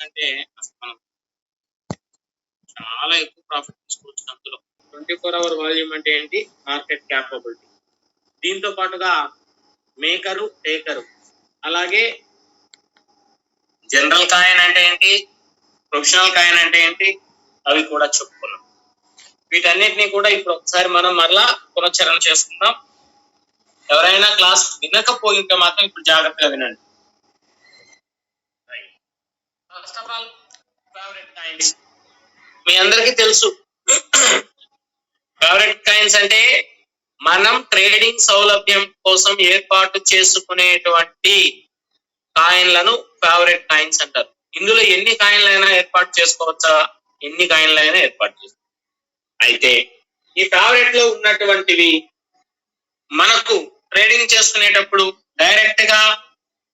అంటే అసలు మనం చాలా ఎక్కువ ప్రాఫిట్ తీసుకోవచ్చు అందులో. 24 hour వాల్యూమ్ అంటే ఏంటి? Market capability. దీంతో పాటుగా మేకరు, టేకరు, అలాగే జనరల్ కాయిన్ అంటే ఏంటి, ప్రొఫెషనల్ కాయిన్ అంటే ఏంటి, అవి కూడా చెప్పుకున్నాం. వీటన్నిటిని కూడా ఇప్పుడు ఒకసారి మనం మరలా పునశ్చరణ చేసుకుందాం. ఎవరైనా క్లాస్ వినకపోయింటే మాత్రం ఇప్పుడు జాగ్రత్తగా వినండి. First of all favourite coins మీ అందరికీ తెలుసు. ఫేవరెట్ కాయిన్స్ అంటే మనం ట్రేడింగ్ సౌలభ్యం కోసం ఏర్పాటు చేసుకునేటువంటి కాయిన్లను ఫేవరెట్ కాయిన్స్ అంటారు. ఇందులో ఎన్ని కాయిన్లైనా ఏర్పాటు చేసుకోవచ్చా? ఎన్ని కాయిన్లైనా ఏర్పాటు చేసుకోవచ్చు. అయితే ఈ ఫేవరెట్ లో ఉన్నటువంటివి మనకు ట్రేడింగ్ చేసుకునేటప్పుడు డైరెక్ట్ గా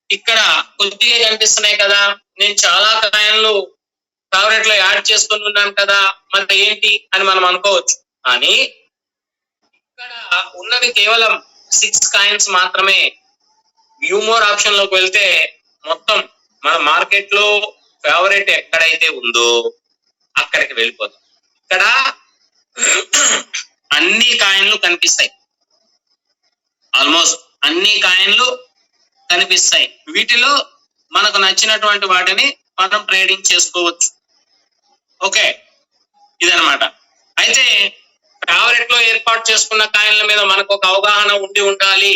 ఇక్కడ కొద్దిగా కనిపిస్తున్నాయి కదా, నేను చాలా కాయిన్లు ఫేవరెట్ లో యాడ్ చేసుకుని ఉన్నాను కదా, మరి ఏంటి అని మనం అనుకోవచ్చు. కానీ ఇక్కడ ఉన్నది కేవలం 6 కాయిన్స్ మాత్రమే. వ్యూ మోర్ ఆప్షన్ లోకి వెళ్తే మొత్తం మన మార్కెట్ లో ఫేవరెట్ ఎక్కడైతే ఉందో అక్కడికి వెళ్ళిపోతాం. ఇక్కడ అన్ని కాయిన్లు కనిపిస్తాయి, ఆల్మోస్ట్ అన్ని కాయిన్లు కనిపిస్తాయి. వీటిలో మనకు నచ్చినటువంటి వాటిని మనం ట్రేడింగ్ చేసుకోవచ్చు. ఓకే, ఇదనమాట. అయితే ఫేవరెట్ లో ఏర్పాటు చేసుకున్న కాయిన్ల మీద మనకు ఒక అవగాహన ఉండి ఉండాలి.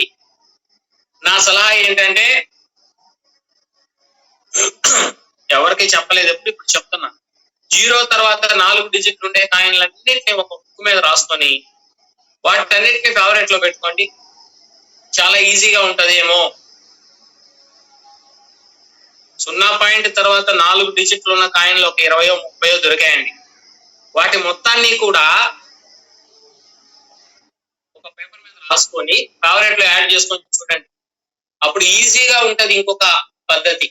నా సలహా ఏంటంటే, ఎవరికి చెప్పలేదు ఎప్పుడు, ఇప్పుడు చెప్తున్నా. 0 తర్వాత 4 డిజిట్లు ఉండే కాయిన్లన్నింటినీ ఒక బుక్ మీద రాసుకొని వాటన్నిటిని ఫేవరెట్ లో పెట్టుకోండి. చాలా ఈజీగా ఉంటది ఏమో. 0 పాయింట్ తర్వాత 4 డిజిట్లు ఉన్న కాయిన్లు ఒక 20-30 దొరికాయండి. వాటి మొత్తాన్ని కూడా ఒక పేపర్ మీద రాసుకొని ఫేవరెట్ లో యాడ్ చేసుకొని చూడండి. అప్పుడు ఈజీగా ఉంటది ఇంకొక పద్ధతి.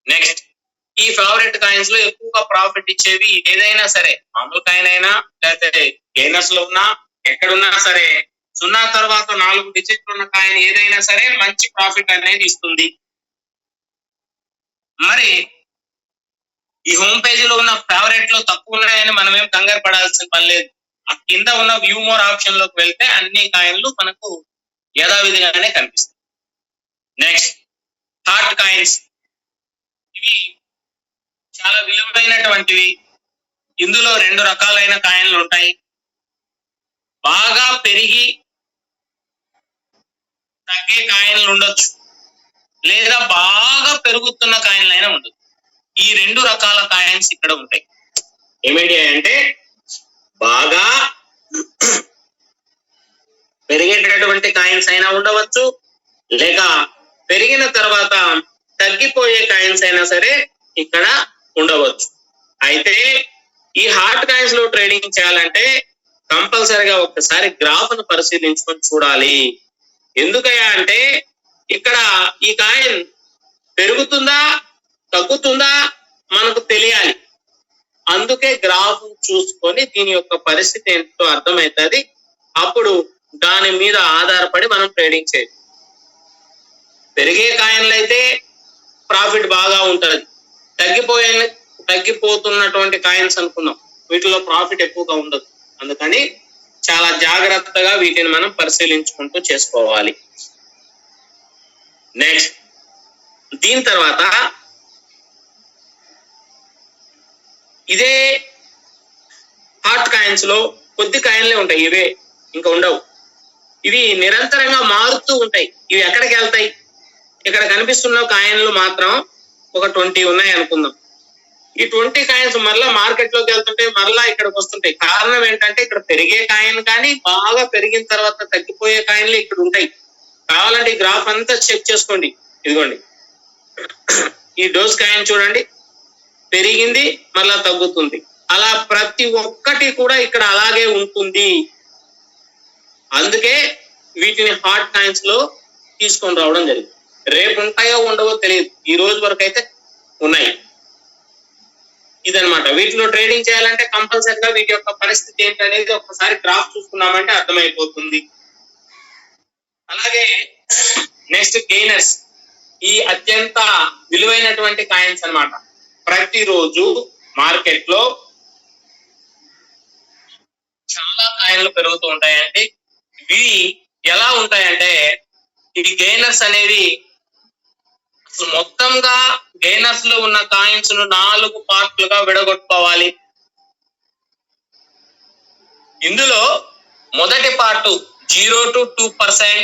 నెక్స్ట్, ఈ ఫేవరెట్ కాయిన్స్ లో ఎక్కువగా ప్రాఫిట్ ఇచ్చేవి ఏదైనా సరే, మామూలు కాయిన్ అయినా లేకపోతే గెయినర్స్ లో ఉన్నా ఎక్కడున్నా సరే, 0 తర్వాత 4 డిజిట్లు ఉన్న కాయిన్ ఏదైనా సరే మంచి ప్రాఫిట్ అనేది ఇస్తుంది. మరి ఈ హోమ్ పేజీ లో ఉన్న ఫేవరెట్ లో తక్కువ ఉన్నాయని మనం ఏం కంగారు పడాల్సిన పని లేదు. ఆ కింద ఉన్న వ్యూ మోర్ ఆప్షన్ లోకి వెళ్తే అన్ని కాయిన్లు మనకు యథావిధిగానే కనిపిస్తాయి. Next, hot coins. ఇవి చాలా విలువైనటువంటివి. ఇందులో 2 రకాలైన కాయిన్లు ఉంటాయి. బాగా పెరిగి తగ్గే కాయిన్లు ఉండొచ్చు, లేదా బాగా పెరుగుతున్న కాయిన్లు అయినా ఉండొచ్చు. ఈ 2 రకాల కాయిన్స్ ఇక్కడ ఉంటాయి. ఏమిటి అంటే, బాగా పెరిగేటటువంటి కాయిన్స్ అయినా ఉండవచ్చు, లేక పెరిగిన తర్వాత తగ్గిపోయే కాయిన్స్ అయినా సరే ఇక్కడ ఉండవచ్చు. అయితే ఈ హాట్ కాయిన్స్ లో ట్రేడింగ్ చేయాలంటే కంపల్సరిగా ఒకసారి గ్రాఫ్ ను పరిశీలించుకొని చూడాలి. ఎందుకయ్యా అంటే, ఇక్కడ ఈ కాయిన్ పెరుగుతుందా తగ్గుతుందా మనకు తెలియాలి. అందుకే గ్రాఫ్ చూసుకొని దీని యొక్క పరిస్థితి ఏంటో అర్థమవుతుంది. అప్పుడు దాని మీద ఆధారపడి మనం ట్రేడింగ్ చేయాలి. పెరిగే కాయిన్లు అయితే ప్రాఫిట్ బాగా ఉంటుంది. తగ్గిపోతున్నటువంటి కాయిన్స్ అనుకున్నాం, వీటిలో ప్రాఫిట్ ఎక్కువగా ఉండదు. అందుకని చాలా జాగ్రత్తగా వీటిని మనం పరిశీలించుకుంటూ చేసుకోవాలి. నెక్స్ట్, దీని తర్వాత ఇదే హాట్ కాయిన్స్ లో కొద్ది కాయిన్లే ఉంటాయి, ఇవే ఇంకా ఉండవు. ఇవి నిరంతరంగా మారుతూ ఉంటాయి. ఇవి ఎక్కడికి వెళ్తాయి? ఇక్కడ కనిపిస్తున్న కాయిన్లు మాత్రం ఒక 20 ఉన్నాయి అనుకుందాం. ఈ 20 కాయిన్స్ మరలా మార్కెట్ లోకి వెళ్తుంటే మరలా ఇక్కడికి వస్తుంటాయి. కారణం ఏంటంటే, ఇక్కడ పెరిగే కాయిన్ కానీ బాగా పెరిగిన తర్వాత తగ్గిపోయే కాయిన్లు ఇక్కడ ఉంటాయి. కావాలంటే ఈ గ్రాఫ్ అంతా చెక్ చేసుకోండి. ఇదిగోండి, ఈ డోస్ కాయిన్ చూడండి, పెరిగింది మళ్ళా తగ్గుతుంది. అలా ప్రతి ఒక్కటి కూడా ఇక్కడ అలాగే ఉంటుంది. అందుకే వీటిని హాట్ కాయిన్స్ లో తీసుకొని రావడం జరిగింది. రేపు ఉంటాయో ఉండవో తెలియదు, ఈ రోజు వరకు అయితే ఉన్నాయి. ఇదనమాట. వీటిలో ట్రేడింగ్ చేయాలంటే కంపల్సరిగా వీటి యొక్క పరిస్థితి ఏంటనేది ఒకసారి గ్రాఫ్ చూసుకున్నామంటే అర్థమైపోతుంది. అలాగే నెక్స్ట్, గెయినర్స్. ఈ అత్యంత విలువైనటువంటి కాయిన్స్ అన్నమాట. ప్రతిరోజు మార్కెట్ లో చాలా కాయిన్లు పెరుగుతూ ఉంటాయండి. ఇవి ఎలా ఉంటాయంటే, ఈ గెయినర్స్ అనేది అసలు మొత్తంగా గెయినర్స్ లో ఉన్న కాయిన్స్ ను 4 పార్ట్లుగా విడగొట్టుకోవాలి. ఇందులో మొదటి పార్ట్ 0 to 2%,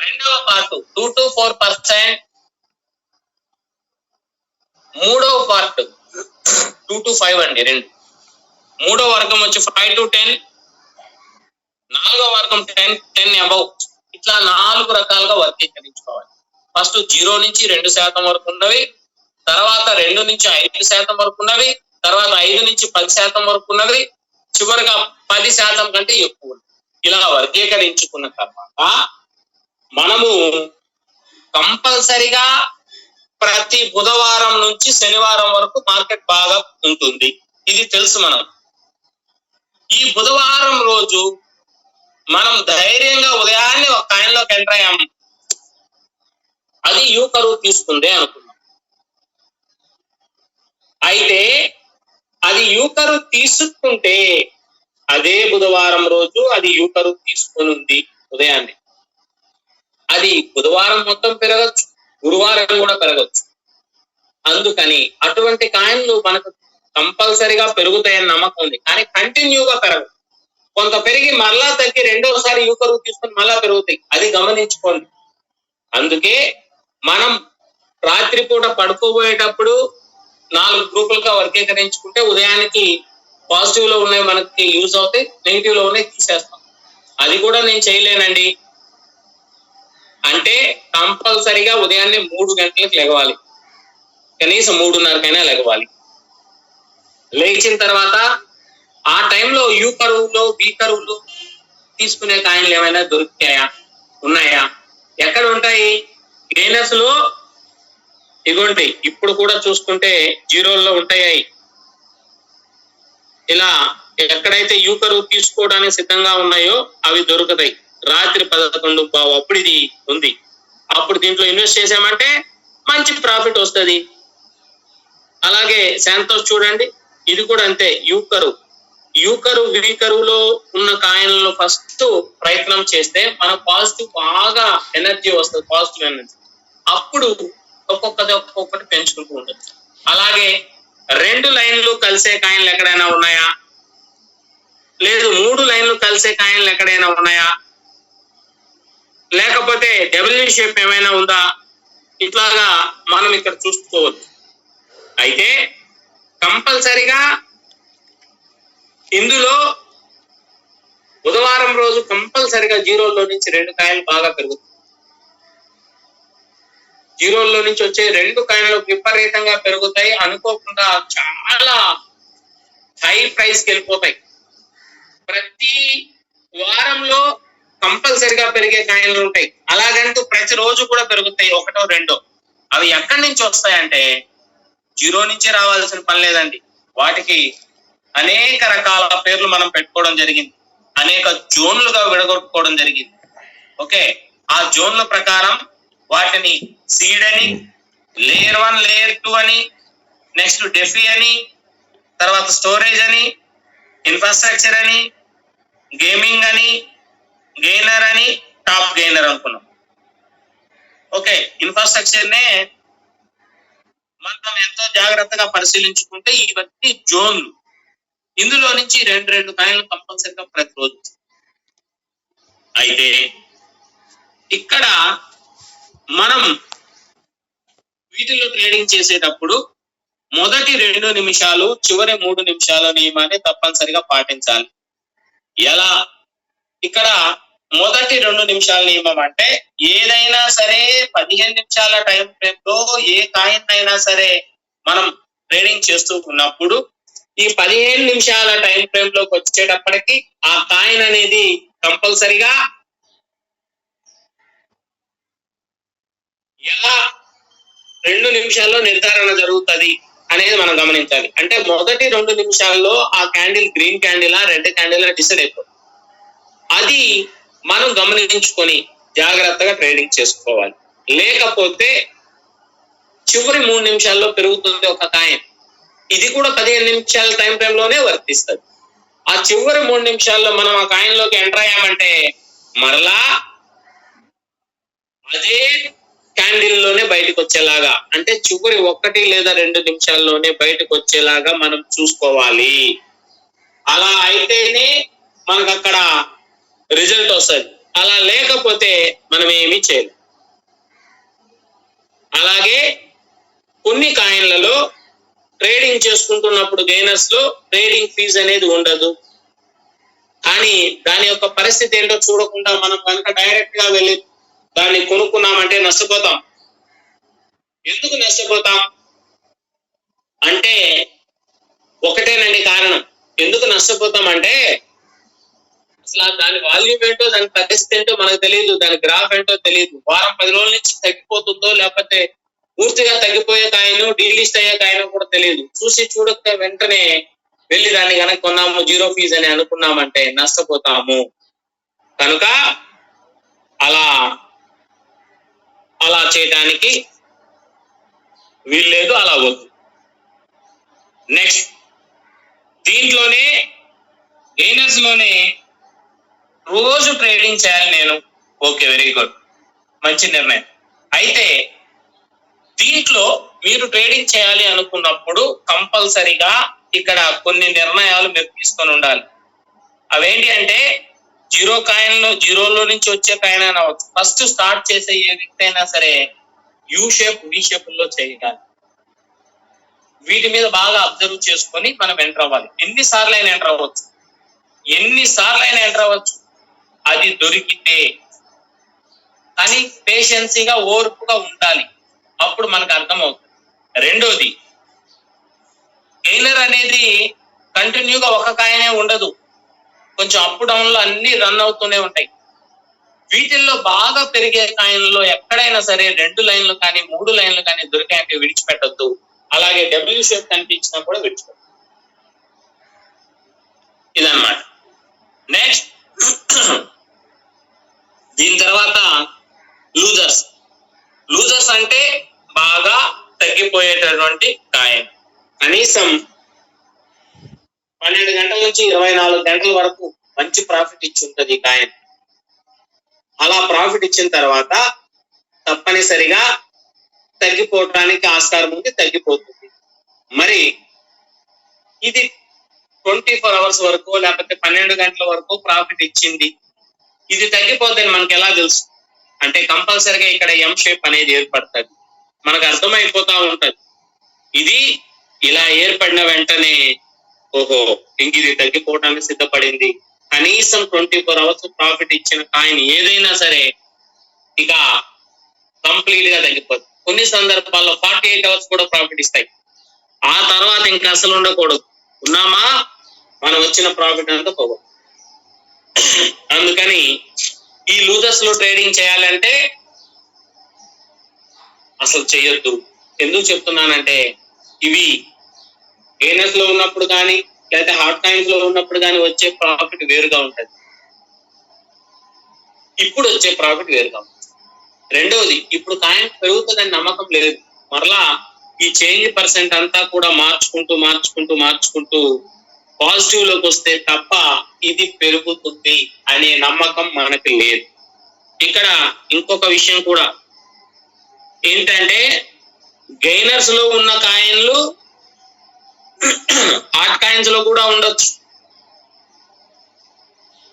రెండవ పార్ట్ 2 to 4%, మూడవ పార్ట్ 2 to 5 అండి, రెండు. మూడవ వర్గం వచ్చి 5 to 10, నాలుగవ వర్గం 10 అబౌవ్. ఇట్లా 4 రకాలుగా వర్గీకరించుకోవాలి. ఫస్ట్ 0 నుంచి 2% వరకు ఉన్నవి, తర్వాత 2 నుంచి 5% వరకు ఉన్నవి, తర్వాత 5 నుంచి 10% వరకు ఉన్నవి, చివరిగా 10% కంటే ఎక్కువ. ఇలా వర్గీకరించుకున్న తర్వాత మనము కంపల్సరిగా ప్రతి బుధవారం నుంచి శనివారం వరకు మార్కెట్ బాగా ఉంటుంది. ఇది తెలుసు మనం. ఈ బుధవారం రోజు మనం ధైర్యంగా ఉదయాన్నే ఒక కాయిన్ లోకి ఎంటర్ అయ్యాము, అది యూ కరువు తీసుకుంది అనుకున్నాం. అయితే అది యూ కరువు తీసుకుంటే అదే బుధవారం రోజు అది యూ కరువు తీసుకుని ఉంది ఉదయాన్నే. అది బుధవారం మొత్తం పెరగచ్చు, గురువారం కూడా పెరగచ్చు. అందుకని అటువంటి కాయిన్లు మనకు కంపల్సరిగా పెరుగుతాయని నమ్మకం ఉంది, కానీ కంటిన్యూగా పెరగదు. కొంత పెరిగి మరలా తగ్గి రెండోసారి యూ కరువు తీసుకుని మళ్ళా పెరుగుతాయి, అది గమనించుకోండి. అందుకే మనం రాత్రిపూట పడుకోబోయేటప్పుడు 4 గ్రూపులుగా వర్గీకరించుకుంటే ఉదయానికి పాజిటివ్ లో ఉన్నాయి మనకి యూజ్ అవుతాయి, నెగిటివ్ లో ఉన్నాయి తీసేస్తాం. అది కూడా నేను చేయలేనండి అంటే కంపల్సరిగా ఉదయాన్నే 3 గంటలకు లెగవాలి, కనీసం 3:30కైనా లెగవాలి. లేచిన తర్వాత ఆ టైంలో యూ కరువులో బి కరువులు తీసుకునే కాయిన్లు ఏమైనా దొరుకుతాయా, ఉన్నాయా? ఎక్కడ ఉంటాయి? గెయినర్స్ లో ఇగోండి, ఇప్పుడు కూడా చూసుకుంటే 0లో ఉంటాయి. ఇలా ఎక్కడైతే యూ కరువు తీసుకోవడానికి సిద్ధంగా ఉన్నాయో అవి దొరుకుతాయి. రాత్రి 11:15 అప్పుడు ఇది ఉంది. అప్పుడు దీంట్లో ఇన్వెస్ట్ చేసామంటే మంచి ప్రాఫిట్ వస్తుంది. అలాగే శాంతోష్ చూడండి, ఇది కూడా అంతే. యూ కరువు వి కరువులో ఉన్న కాయిన్లను ఫస్ట్ ప్రయత్నం చేస్తే మన పాజిటివ్ బాగా ఎనర్జీ వస్తుంది, పాజిటివ్ ఎనర్జీ. అప్పుడు ఒక్కొక్కటి పెంచుకుంటూ ఉంటుంది. అలాగే 2 లైన్లు కలిసే కాయిన్లు ఎక్కడైనా ఉన్నాయా, లేదు 3 లైన్లు కలిసే కాయిన్లు ఎక్కడైనా ఉన్నాయా, లేకపోతే డబ్ల్యూ షేప్ ఏమైనా ఉందా, ఇట్లాగా మనం ఇక్కడ చూసుకోవచ్చు. అయితే కంపల్సరిగా ఇందులో బుధవారం రోజు కంపల్సరిగా 0లో నుంచి 2 కాయిన్లు బాగా పెరుగుతాయి. 0లో నుంచి వచ్చే 2 కాయిన్లు విపరీతంగా పెరుగుతాయి, అనుకోకుండా చాలా హై ప్రైస్కి వెళ్ళిపోతాయి. ప్రతి వారంలో కంపల్సరిగా పెరిగే కాయిన్లు ఉంటాయి. అలాగంటూ ప్రతిరోజు కూడా పెరుగుతాయి, 1, 2. అవి ఎక్కడి నుంచి వస్తాయంటే 0 నుంచే రావాల్సిన పని లేదండి. వాటికి అనేక రకాల పేర్లు మనం పెట్టుకోవడం జరిగింది, అనేక జోన్లుగా విడగొట్టుకోవడం జరిగింది. ఓకే, ఆ జోన్ల ప్రకారం వాటిని సీడ్ అని, లేయర్ 1, లేయర్ 2 అని, నెక్స్ట్ డెఫీ అని, తర్వాత స్టోరేజ్ అని, ఇన్ఫ్రాస్ట్రక్చర్ అని, గేమింగ్ అని, గెయినర్ అని, టాప్ గెయినర్ అనుకున్నాం. ఓకే, ఇన్ఫ్రాస్ట్రక్చర్ నే మనం ఎంతో జాగ్రత్తగా పరిశీలించుకుంటే ఇవన్నీ జోన్లు. ఇందులో నుంచి 2 కాయిన్లు కంపల్సరిగా ప్రతిరోజు. అయితే ఇక్కడ మనం వీటిలో ట్రేడింగ్ చేసేటప్పుడు మొదటి 2 నిమిషాలు, చివరి 3 నిమిషాల నియమాన్ని తప్పనిసరిగా పాటించాలి. ఎలా? ఇక్కడ మొదటి 2 నిమిషాల నియమం అంటే ఏదైనా సరే 15 నిమిషాల టైం ఫ్రేమ్ లో ఏ కాయిన్ అయినా సరే మనం ట్రేడింగ్ చేస్తూ ఉన్నప్పుడు ఈ 15 నిమిషాల టైం ఫ్రేమ్ లోకి వచ్చేటప్పటికి ఆ కాయిన్ అనేది కంపల్సరిగా ఎలా 2 నిమిషాల్లో నిర్ధారణ జరుగుతుంది అనేది మనం గమనించాలి. అంటే మొదటి 2 నిమిషాల్లో ఆ క్యాండిల్ గ్రీన్ క్యాండిలా, రెడ్ క్యాండిలా డిసైడ్ అయిపోతుంది. అది మనం గమనించుకొని జాగ్రత్తగా ట్రేడింగ్ చేసుకోవాలి. లేకపోతే చివరి 3 నిమిషాల్లో పెరుగుతుంది ఒక కాయిన్. ఇది కూడా 15 నిమిషాల టైం ఫ్రేమ్ లోనే వర్తిస్తుంది. ఆ చివరి 3 నిమిషాల్లో మనం ఆ కాయిన్ లోకి ఎంటర్ అయ్యామంటే మరలా అదే క్యాండిల్ లోనే బయటకు వచ్చేలాగా, అంటే చివరి 1 లేదా 2 నిమిషాల్లోనే బయటకు వచ్చేలాగా మనం చూసుకోవాలి. అలా అయితేనే మనకు అక్కడ రిజల్ట్ వస్తుంది. అలా లేకపోతే మనం ఏమీ చేయలేం. అలాగే కొన్ని కాయిన్లలో ట్రేడింగ్ చేసుకుంటున్నప్పుడు గెయినర్స్ లో ట్రేడింగ్ ఫీజు అనేది ఉండదు. కానీ దాని యొక్క పరిస్థితి ఏంటో చూడకుండా మనం కనుక డైరెక్ట్ గా వెళ్ళి దాన్ని కొనుక్కున్నామంటే నష్టపోతాం. ఎందుకు నష్టపోతాం అంటే ఒకటేనండి కారణం. ఎందుకు నష్టపోతాం అంటే అసలు దాని వాల్యూమ్ ఏంటో, దాని పరిస్థితి ఏంటో మనకు తెలియదు, దాని గ్రాఫ్ ఏంటో తెలియదు. వారం 10 రోజుల నుంచి తగ్గిపోతుందో లేకపోతే పూర్తిగా తగ్గిపోయే కాయను, డీలిస్ట్ అయ్యే కాయను కూడా తెలియదు. చూసి చూడక వెంటనే వెళ్ళి దాన్ని కనుక కొన్నాము, జీరో ఫీజ్ అని అనుకున్నామంటే నష్టపోతాము. కనుక అలా చేయడానికి వీల్లేదు, అలా వద్దు. నెక్స్ట్ దీంట్లోనే గెయినర్స్ లోనే రోజు ట్రేడింగ్ చేయాలి నేను. ఓకే, వెరీ గుడ్, మంచి నిర్ణయం. అయితే దీంట్లో మీరు ట్రేడింగ్ చేయాలి అనుకున్నప్పుడు కంపల్సరిగా ఇక్కడ కొన్ని నిర్ణయాలు మీరు తీసుకొని ఉండాలి. అవేంటి అంటే జీరోలో నుంచి వచ్చే కాయిన్ అయినా అవ్వచ్చు. ఫస్ట్ స్టార్ట్ చేసే ఏ వ్యక్తి అయినా సరే యూ షేప్, వి షేప్ లో చేయాలి. వీటి మీద బాగా అబ్జర్వ్ చేసుకొని మనం ఎంటర్ అవ్వాలి. ఎన్నిసార్లు అయినా ఎంటర్ అవ్వచ్చు, అది దొరికితే. కానీ పేషెన్సీగా, ఓర్పుగా ఉండాలి, అప్పుడు మనకు అర్థమవుతుంది. రెండోది, గెయినర్ అనేది కంటిన్యూగా ఒక కాయనే ఉండదు, కొంచెం అప్ డౌన్ లో అన్ని రన్ అవుతూనే ఉంటాయి. వీటిల్లో బాగా పెరిగే కాయిన్లో ఎక్కడైనా సరే 2 లైన్లు కానీ 3 లైన్లు కానీ దొరికాయంటే విడిచిపెట్టద్దు. అలాగే డబ్ల్యూ షేప్ కనిపించినా కూడా విడిచిపెట్టద్దు. ఇదన్నమాట. నెక్స్ట్ దీని తర్వాత లూజర్స్ అంటే బాగా తగ్గిపోయేటటువంటి కాయిన్. కనీసం 12 గంటల నుంచి 24 గంటల వరకు మంచి ప్రాఫిట్ ఇచ్చి ఉంటుంది ఈ కాయిన్. అలా ప్రాఫిట్ ఇచ్చిన తర్వాత తప్పనిసరిగా తగ్గిపోవటానికి ఆస్కారం ఉంది, తగ్గిపోతుంది. మరి ఇది 24 అవర్స్ వరకు లేకపోతే 12 గంటల వరకు ప్రాఫిట్ ఇచ్చింది, ఇది తగ్గిపోతుంది మనకి ఎలా తెలుసు అంటే కంపల్సరిగా ఇక్కడ ఎం షేప్ అనేది ఏర్పడుతుంది. మనకు అర్థమైపోతా ఉంటది. ఇది ఇలా ఏర్పడిన వెంటనే ఓహో ఇంక ఇది తగ్గిపోవడానికి సిద్ధపడింది. కనీసం 24 అవర్స్ ప్రాఫిట్ ఇచ్చిన కాయిన్ ఏదైనా సరే ఇక కంప్లీట్ గా తగ్గిపోతుంది. కొన్ని సందర్భాల్లో 48 అవర్స్ కూడా ప్రాఫిట్ ఇస్తాయి. ఆ తర్వాత ఇంకా అసలు ఉండకూడదు. ఉన్నామా మనం వచ్చిన ప్రాఫిట్ అంతా పోగొట్టు. అందుకని ఈ లూజర్స్ లో ట్రేడింగ్ చేయాలంటే అసలు చేయొద్దు. ఎందుకు చెప్తున్నానంటే ఇవి గెయినర్స్ లో ఉన్నప్పుడు కానీ లేదా హాట్ కాయిన్స్ లో ఉన్నప్పుడు కానీ వచ్చే ప్రాఫిట్ వేరుగా ఉంటది, ఇప్పుడు వచ్చే ప్రాఫిట్ వేరుగా ఉంటుంది. రెండవది, ఇప్పుడు కాయిన్ పెరుగుతుందని నమ్మకం లేదు. మరలా ఈ చేంజ్ పర్సెంట్ అంతా కూడా మార్చుకుంటూ పాజిటివ్ లోకి వస్తే తప్ప ఇది పెరుగుతుంది అనే నమ్మకం మనకి లేదు. ఇక్కడ ఇంకొక విషయం కూడా ఏంటంటే గెయినర్స్ లో ఉన్న కాయిన్లు హాట్ కాయిన్స్ లో కూడా ఉండొచ్చు.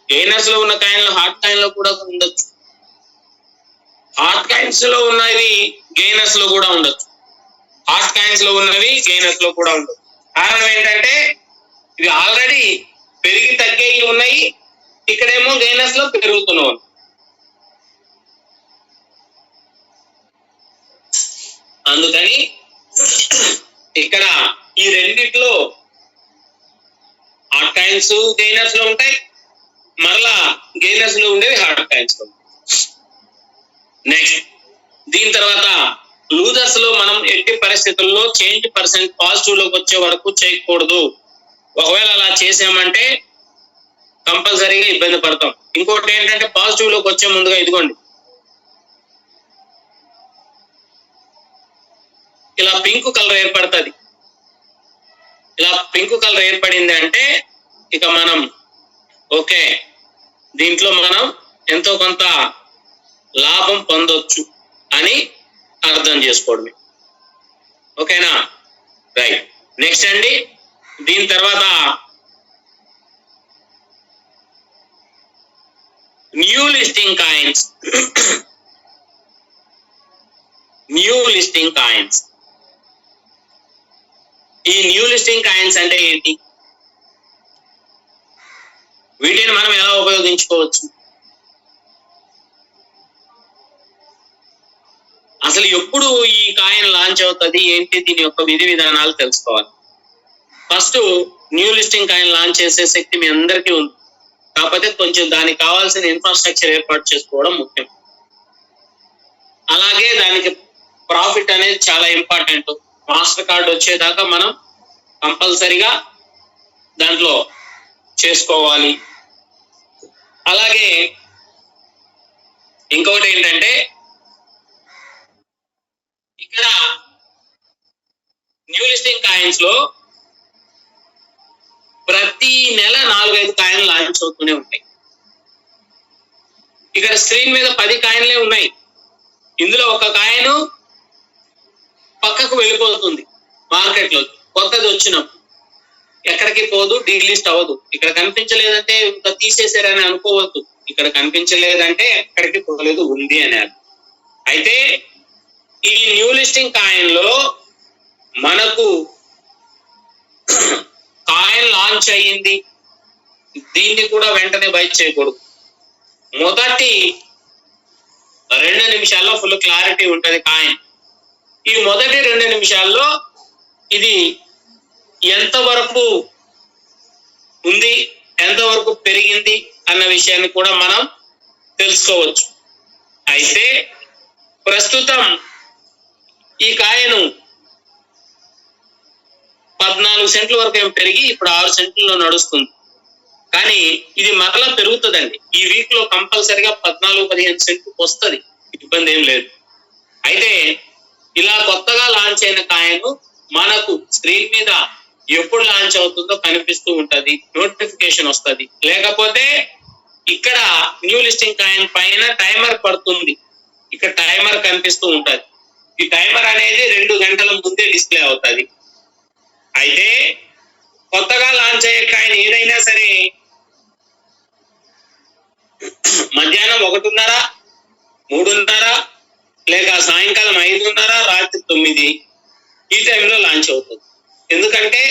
గెయినర్స్ లో ఉన్న కాయిన్లు హాట్ కాయిన్ లో కూడా ఉండొచ్చు. హాట్ కాయిన్స్ లో ఉన్నవి గెయినర్స్ లో కూడా ఉండొచ్చు. హాట్ కాయిన్స్ లో ఉన్నవి గెయినర్స్ లో కూడా ఉండొచ్చు. కారణం ఏంటంటే ఇవి ఆల్రెడీ పెరిగి తగ్గేవి ఉన్నాయి, ఇక్కడేమో గెయినర్స్ లో పెరుగుతున్నాయి. అందుకని ఇక్కడ ఈ రెండిట్లో హాట్ కాయిన్స్ గెయినర్స్ లో ఉంటాయి, మరలా గెయినర్స్ లో ఉండేవి హాట్ కాయిన్స్ లో. నెక్స్ట్ దీని తర్వాత లూజర్స్ లో మనం ఎట్టి పరిస్థితుల్లో చేంజ్ పర్సెంట్ పాజిటివ్ లోకి వచ్చే వరకు చేయకూడదు. ఒకవేళ అలా చేసామంటే కంపల్సరీగా ఇబ్బంది పడతాం. ఇంకోటి ఏంటంటే పాజిటివ్ లోకి వచ్చే ముందుగా ఇదిగోండి ఇలా పింక్ కలర్ ఏర్పడుతుంది. ఇలా పింక్ కలర్ ఏర్పడింది అంటే ఇక మనం ఓకే, దీంట్లో మనం ఎంతో కొంత లాభం పొందొచ్చు అని అర్థం చేసుకోవడమే. ఓకేనా? రైట్. నెక్స్ట్ అండి, దీని తర్వాత new listing coins. New listing coins. ఈ న్యూ లిస్టింగ్ కాయిన్స్ అంటే ఏంటి? వీటిని మనం ఎలా ఉపయోగించుకోవచ్చు? అసలు ఎప్పుడు ఈ కాయిన్ లాంచ్ అవుతుంది ఏంటి, దీని యొక్క విధి విధానాలు తెలుసుకోవాలి. First new listing coin launch చేసే శక్తి మీ అందరికీ ఉంది, కాకపోతే కొంచెం దానికి కావాల్సిన ఇన్ఫ్రాస్ట్రక్చర్ ఏర్పాటు చేసుకోవడం ముఖ్యం. అలాగే దానికి ప్రాఫిట్ అనేది చాలా ఇంపార్టెంట్. మాస్టర్ కార్డ్ వచ్చేదాకా మనం కంపల్సరిగా దాంట్లో చేసుకోవాలి. అలాగే ఇంకొకటి ఏంటంటే, ఇక్కడ న్యూ లిస్టింగ్ కాయిన్స్ లో ప్రతి నెల 4-5 కాయిన్లు లాంచ్ అవుతూనే ఉంటాయి. ఇక్కడ స్క్రీన్ మీద 10 కాయిన్లే ఉన్నాయి. ఇందులో ఒక కాయిన్ పక్కకు వెళ్ళిపోతుంది మార్కెట్ లో, కొత్తది వచ్చినప్పుడు ఎక్కడికి పోదు, డీలిస్ట్ అవ్వదు. ఇక్కడ కనిపించలేదంటే ఇంకా తీసేసారని అనుకోవద్దు. ఇక్కడ కనిపించలేదంటే ఎక్కడికి పోలేదు, ఉంది అని. అయితే ఈ న్యూ లిస్టింగ్ కాయిన్ లో మనకు కాయిన్ లాంచ్ అయ్యింది, దీన్ని కూడా వెంటనే బై చేయకూడదు. మొదటి 2 నిమిషాల్లో ఫుల్ క్లారిటీ ఉంటది కాయిన్. ఈ మొదటి 2 నిమిషాల్లో ఇది ఎంతవరకు ఉంది, ఎంతవరకు పెరిగింది అన్న విషయాన్ని కూడా మనం తెలుసుకోవచ్చు. అయితే ప్రస్తుతం ఈ కాయను 14 సెంట్ల వరకు ఏం పెరిగి ఇప్పుడు 6 సెంట్లలో నడుస్తుంది. కానీ ఇది మరలా పెరుగుతుందండి. ఈ వీక్ లో కంపల్సరిగా 14-15 సెంట్లు వస్తుంది, ఇబ్బంది ఏం లేదు. అయితే ఇలా కొత్తగా లాంచ్ అయిన కాయను మనకు స్క్రీన్ మీద ఎప్పుడు లాంచ్ అవుతుందో కనిపిస్తూ ఉంటది, నోటిఫికేషన్ వస్తుంది. లేకపోతే ఇక్కడ న్యూ లిస్టింగ్ కాయిన్ పైన టైమర్ పడుతుంది, ఇక్కడ టైమర్ కనిపిస్తూ ఉంటది. ఈ టైమర్ అనేది 2 గంటల ముందే డిస్ప్లే అవుతుంది. అయితే కొత్తగా లాంచ్ అయ్యే కాయిన్ ఏదైనా సరే మధ్యాహ్నం 1:30, 3:30 లేక సాయంకాలం 5:30, రాత్రి 9 ఈ టైంలో లాంచ్ అవుతుంది. ఎందుకంటే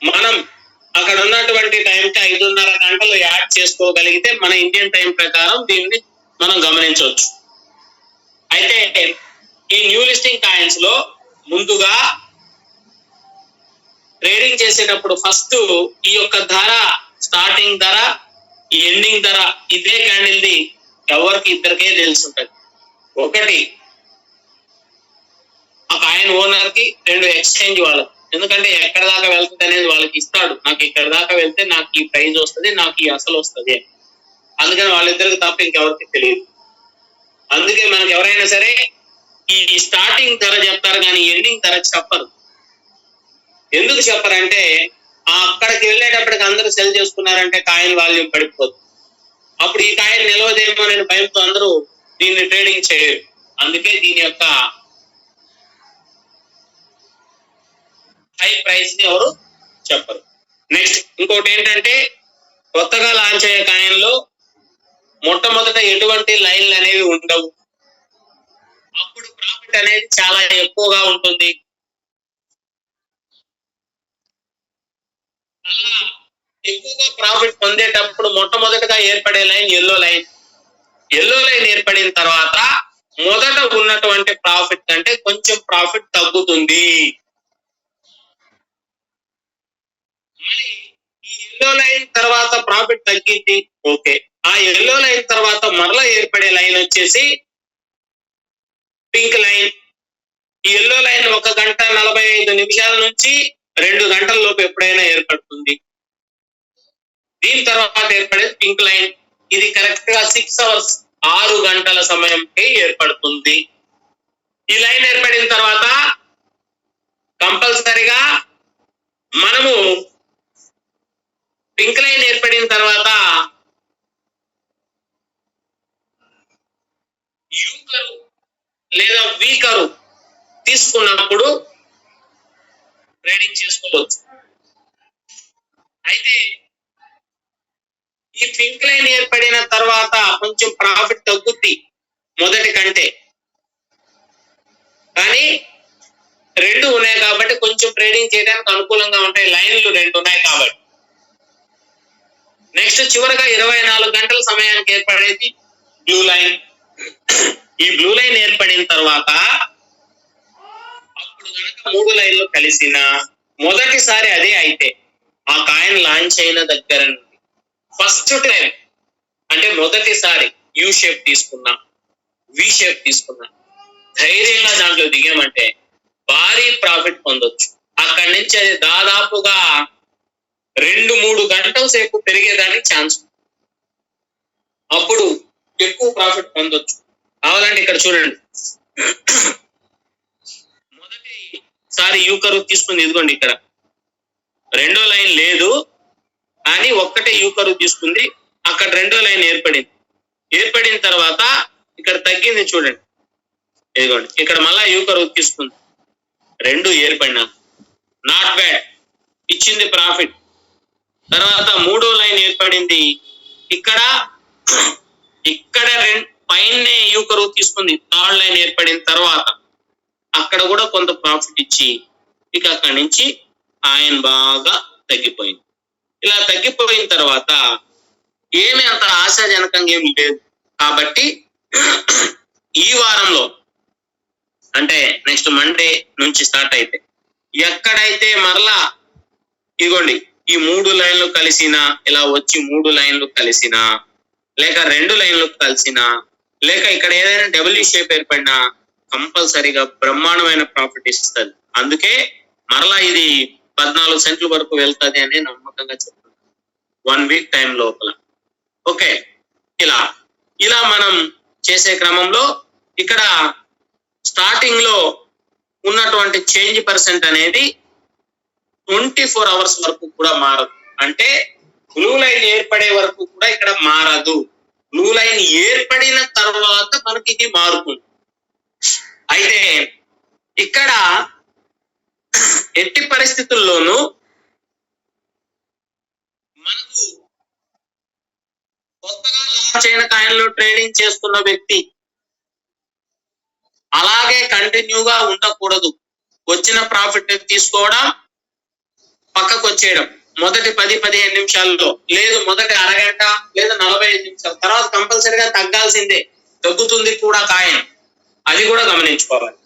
మనం అక్కడ ఉన్నటువంటి టైంకి 5:30 గంటలు యాడ్ చేసుకోగలిగితే మన ఇండియన్ టైం ప్రకారం దీన్ని మనం గమనించవచ్చు. అయితే ఈ న్యూ లిస్టింగ్ కాయిన్స్ లో ముందుగా ట్రేడింగ్ చేసేటప్పుడు ఫస్ట్ ఈ యొక్క ధర, స్టార్టింగ్ ధర, ఎండింగ్ ధర, ఇదే క్యాండిల్ది ఎవరికి ఇద్దరికే తెలుసుంటది. ఒకటి ఆ కాయిన్ ఓనర్ కి, 2 ఎక్స్చేంజ్ వాళ్ళకి. ఎందుకంటే ఎక్కడ దాకా వెళ్తుంది అనేది వాళ్ళకి ఇస్తాడు. నాకు ఇక్కడ దాకా వెళ్తే నాకు ఈ ప్రైజ్ వస్తుంది, నాకు ఈ అసలు వస్తుంది. అందుకని వాళ్ళిద్దరికి తప్ప ఇంకెవరికి తెలియదు. అందుకే మనకి ఎవరైనా సరే ఈ స్టార్టింగ్ ధర చెప్తారు కానీ ఎండింగ్ ధర చెప్పరు. ఎందుకు చెప్పరంటే అక్కడికి వెళ్ళేటప్పటికి అందరూ సెల్ చేసుకున్నారంటే కాయిన్ వాల్యూమ్ పడిపోతుంది. అప్పుడు ఈ కాయిన్ నిలవదేమో అనే భయంతో అందరూ దీన్ని ట్రేడింగ్ చేయరు. అందుకే దీని యొక్క హై ప్రైస్ ని ఎవరు చెప్పరు. నెక్స్ట్ ఇంకోటి ఏంటంటే, కొత్తగా లాంచ్ అయ్యే కాయిన్ లో మొట్టమొదట ఎటువంటి లైన్లు అనేవి ఉండవు. అప్పుడు ప్రాఫిట్ అనేది చాలా ఎక్కువగా ఉంటుంది. అలా ఎక్కువగా ప్రాఫిట్ పొందేటప్పుడు మొట్టమొదటిగా ఏర్పడే line yellow line. Yellow line ఏర్పడిన తర్వాత మొదట ఉన్నటువంటి ప్రాఫిట్ కంటే కొంచెం ప్రాఫిట్ తగ్గుతుంది. మళ్ళీ ఈ ఎల్లో లైన్ తర్వాత ప్రాఫిట్ తగ్గింది, ఓకే. ఆ ఎల్లో లైన్ తర్వాత మరలా ఏర్పడే లైన్ వచ్చేసి పింక్ లైన్. ఈ ఎల్లో లైన్ 1 గంట 45 నిమిషాల నుంచి 2 గంటల లోపు ఎప్పుడైనా ఏర్పడుతుంది. దీని తర్వాత ఏర్పడేది పింక్ లైన్. ఇది కరెక్ట్ గా 6 అవర్స్, 6 గంటల సమయంకి ఏర్పడుతుంది. ఈ లైన్ ఏర్పడిన తర్వాత కంపల్సరిగా మనము పింక్ లైన్ ఏర్పడిన తర్వాత యూ కర్వ్ లేదా వి కర్వ్ తీసుకున్నప్పుడు ట్రేడింగ్ చేసుకోవచ్చు. అయితే ఈ పింక్ లైన్ ఏర్పడిన తర్వాత కొంచెం ప్రాఫిట్ తగ్గుద్ది మొదటి కంటే, కానీ రెండు ఉన్నాయి కాబట్టి కొంచెం ట్రేడింగ్ చేయడానికి అనుకూలంగా ఉంటాయి. లైన్లు రెండు ఉన్నాయి కాబట్టి. నెక్స్ట్ చివరగా 24 గంటల సమయానికి ఏర్పడేది బ్లూ లైన్. ఈ బ్లూ లైన్ ఏర్పడిన తర్వాత అప్పుడు కనుక 3 లైన్లు కలిసిన మొదటిసారి అదే అయితే ఆ కాయిన్ లాంచ్ అయిన దగ్గర నుండి ఫస్ట్ టైం అంటే మొదటిసారి యూ షేప్ తీసుకున్నా, వి షేప్ తీసుకున్నా, ధైర్యంగా దాంట్లో దిగామంటే భారీ ప్రాఫిట్ పొందొచ్చు. అక్కడి నుంచి అది దాదాపుగా 2-3 గంటల సేపు పెరిగేదానికి ఛాన్స్, అప్పుడు ఎక్కువ ప్రాఫిట్ పొందొచ్చు. కావాలంటే ఇక్కడ చూడండి, మొదటిసారి యూ కర్వ్ తీసుకుంది ఇదిగోండి, ఇక్కడ రెండో లైన్ లేదు కానీ ఒక్కటే యూ కర్వ్ తీసుకుంది, అక్కడ రెండో లైన్ ఏర్పడింది. ఏర్పడిన తర్వాత ఇక్కడ తగ్గింది చూడండి, ఇదిగోండి ఇక్కడ మళ్ళా యూ కర్వ్ తీసుకుంది, రెండు ఏర్పడినా నాట్ బ్యాడ్, ఇచ్చింది ప్రాఫిట్. తర్వాత మూడో లైన్ ఏర్పడింది, ఇక్కడ పైనే యూ కర్వ్ తీసుకుంది, థర్డ్ లైన్ ఏర్పడిన తర్వాత అక్కడ కూడా కొంత ప్రాఫిట్ ఇచ్చి ఇక అక్కడి నుంచి ఆయన బాగా తగ్గిపోయింది. ఇలా తగ్గిపోయిన తర్వాత ఏమీ అంత ఆశాజనకంగా ఏమి లేదు. కాబట్టి ఈ వారంలో అంటే నెక్స్ట్ మండే నుంచి స్టార్ట్ అయితే ఎక్కడైతే మరలా ఇగోండి ఈ 3 లైన్లు కలిసినా, ఇలా వచ్చి 3 లైన్లు కలిసినా, లేక 2 లైన్లు కలిసినా, లేక ఇక్కడ ఏదైనా డబ్ల్యూ షేప్ ఏర్పడినా కంపల్సరీగా బ్రహ్మాండమైన ప్రాఫిట్ ఇస్తుంది. అందుకే మరలా ఇది 14 సెంట్ల వరకు వెళ్తుంది అని నమ్మకంగా చెప్తున్నాను 1 వీక్ టైం లోపల. ఓకే, ఇలా మనం చేసే క్రమంలో ఇక్కడ స్టార్టింగ్ లో ఉన్నటువంటి చేంజ్ పర్సెంట్ అనేది 24 అవర్స్ వరకు కూడా మారదు. అంటే బ్లూ లైన్ ఏర్పడే వరకు కూడా ఇక్కడ మారదు. బ్లూ లైన్ ఏర్పడిన తర్వాత మనకి ఇది మారుతుంది. అయితే ఇక్కడ ఎట్టి పరిస్థితుల్లోనూ మనకు కొత్తగా లాంచ్ అయిన కాయిన్లో ట్రేడింగ్ చేస్తున్న వ్యక్తి అలాగే కంటిన్యూగా ఉండకూడదు. వచ్చిన ప్రాఫిట్ తీసుకోవడం, పక్కకు వచ్చేయడం మొదటి 10-15 నిమిషాల్లో, లేదు మొదటి అరగంట లేదా 45 నిమిషాల తర్వాత కంపల్సరిగా తగ్గాల్సిందే, తగ్గుతుంది కూడా కాయిన్, అది కూడా గమనించుకోవాలి.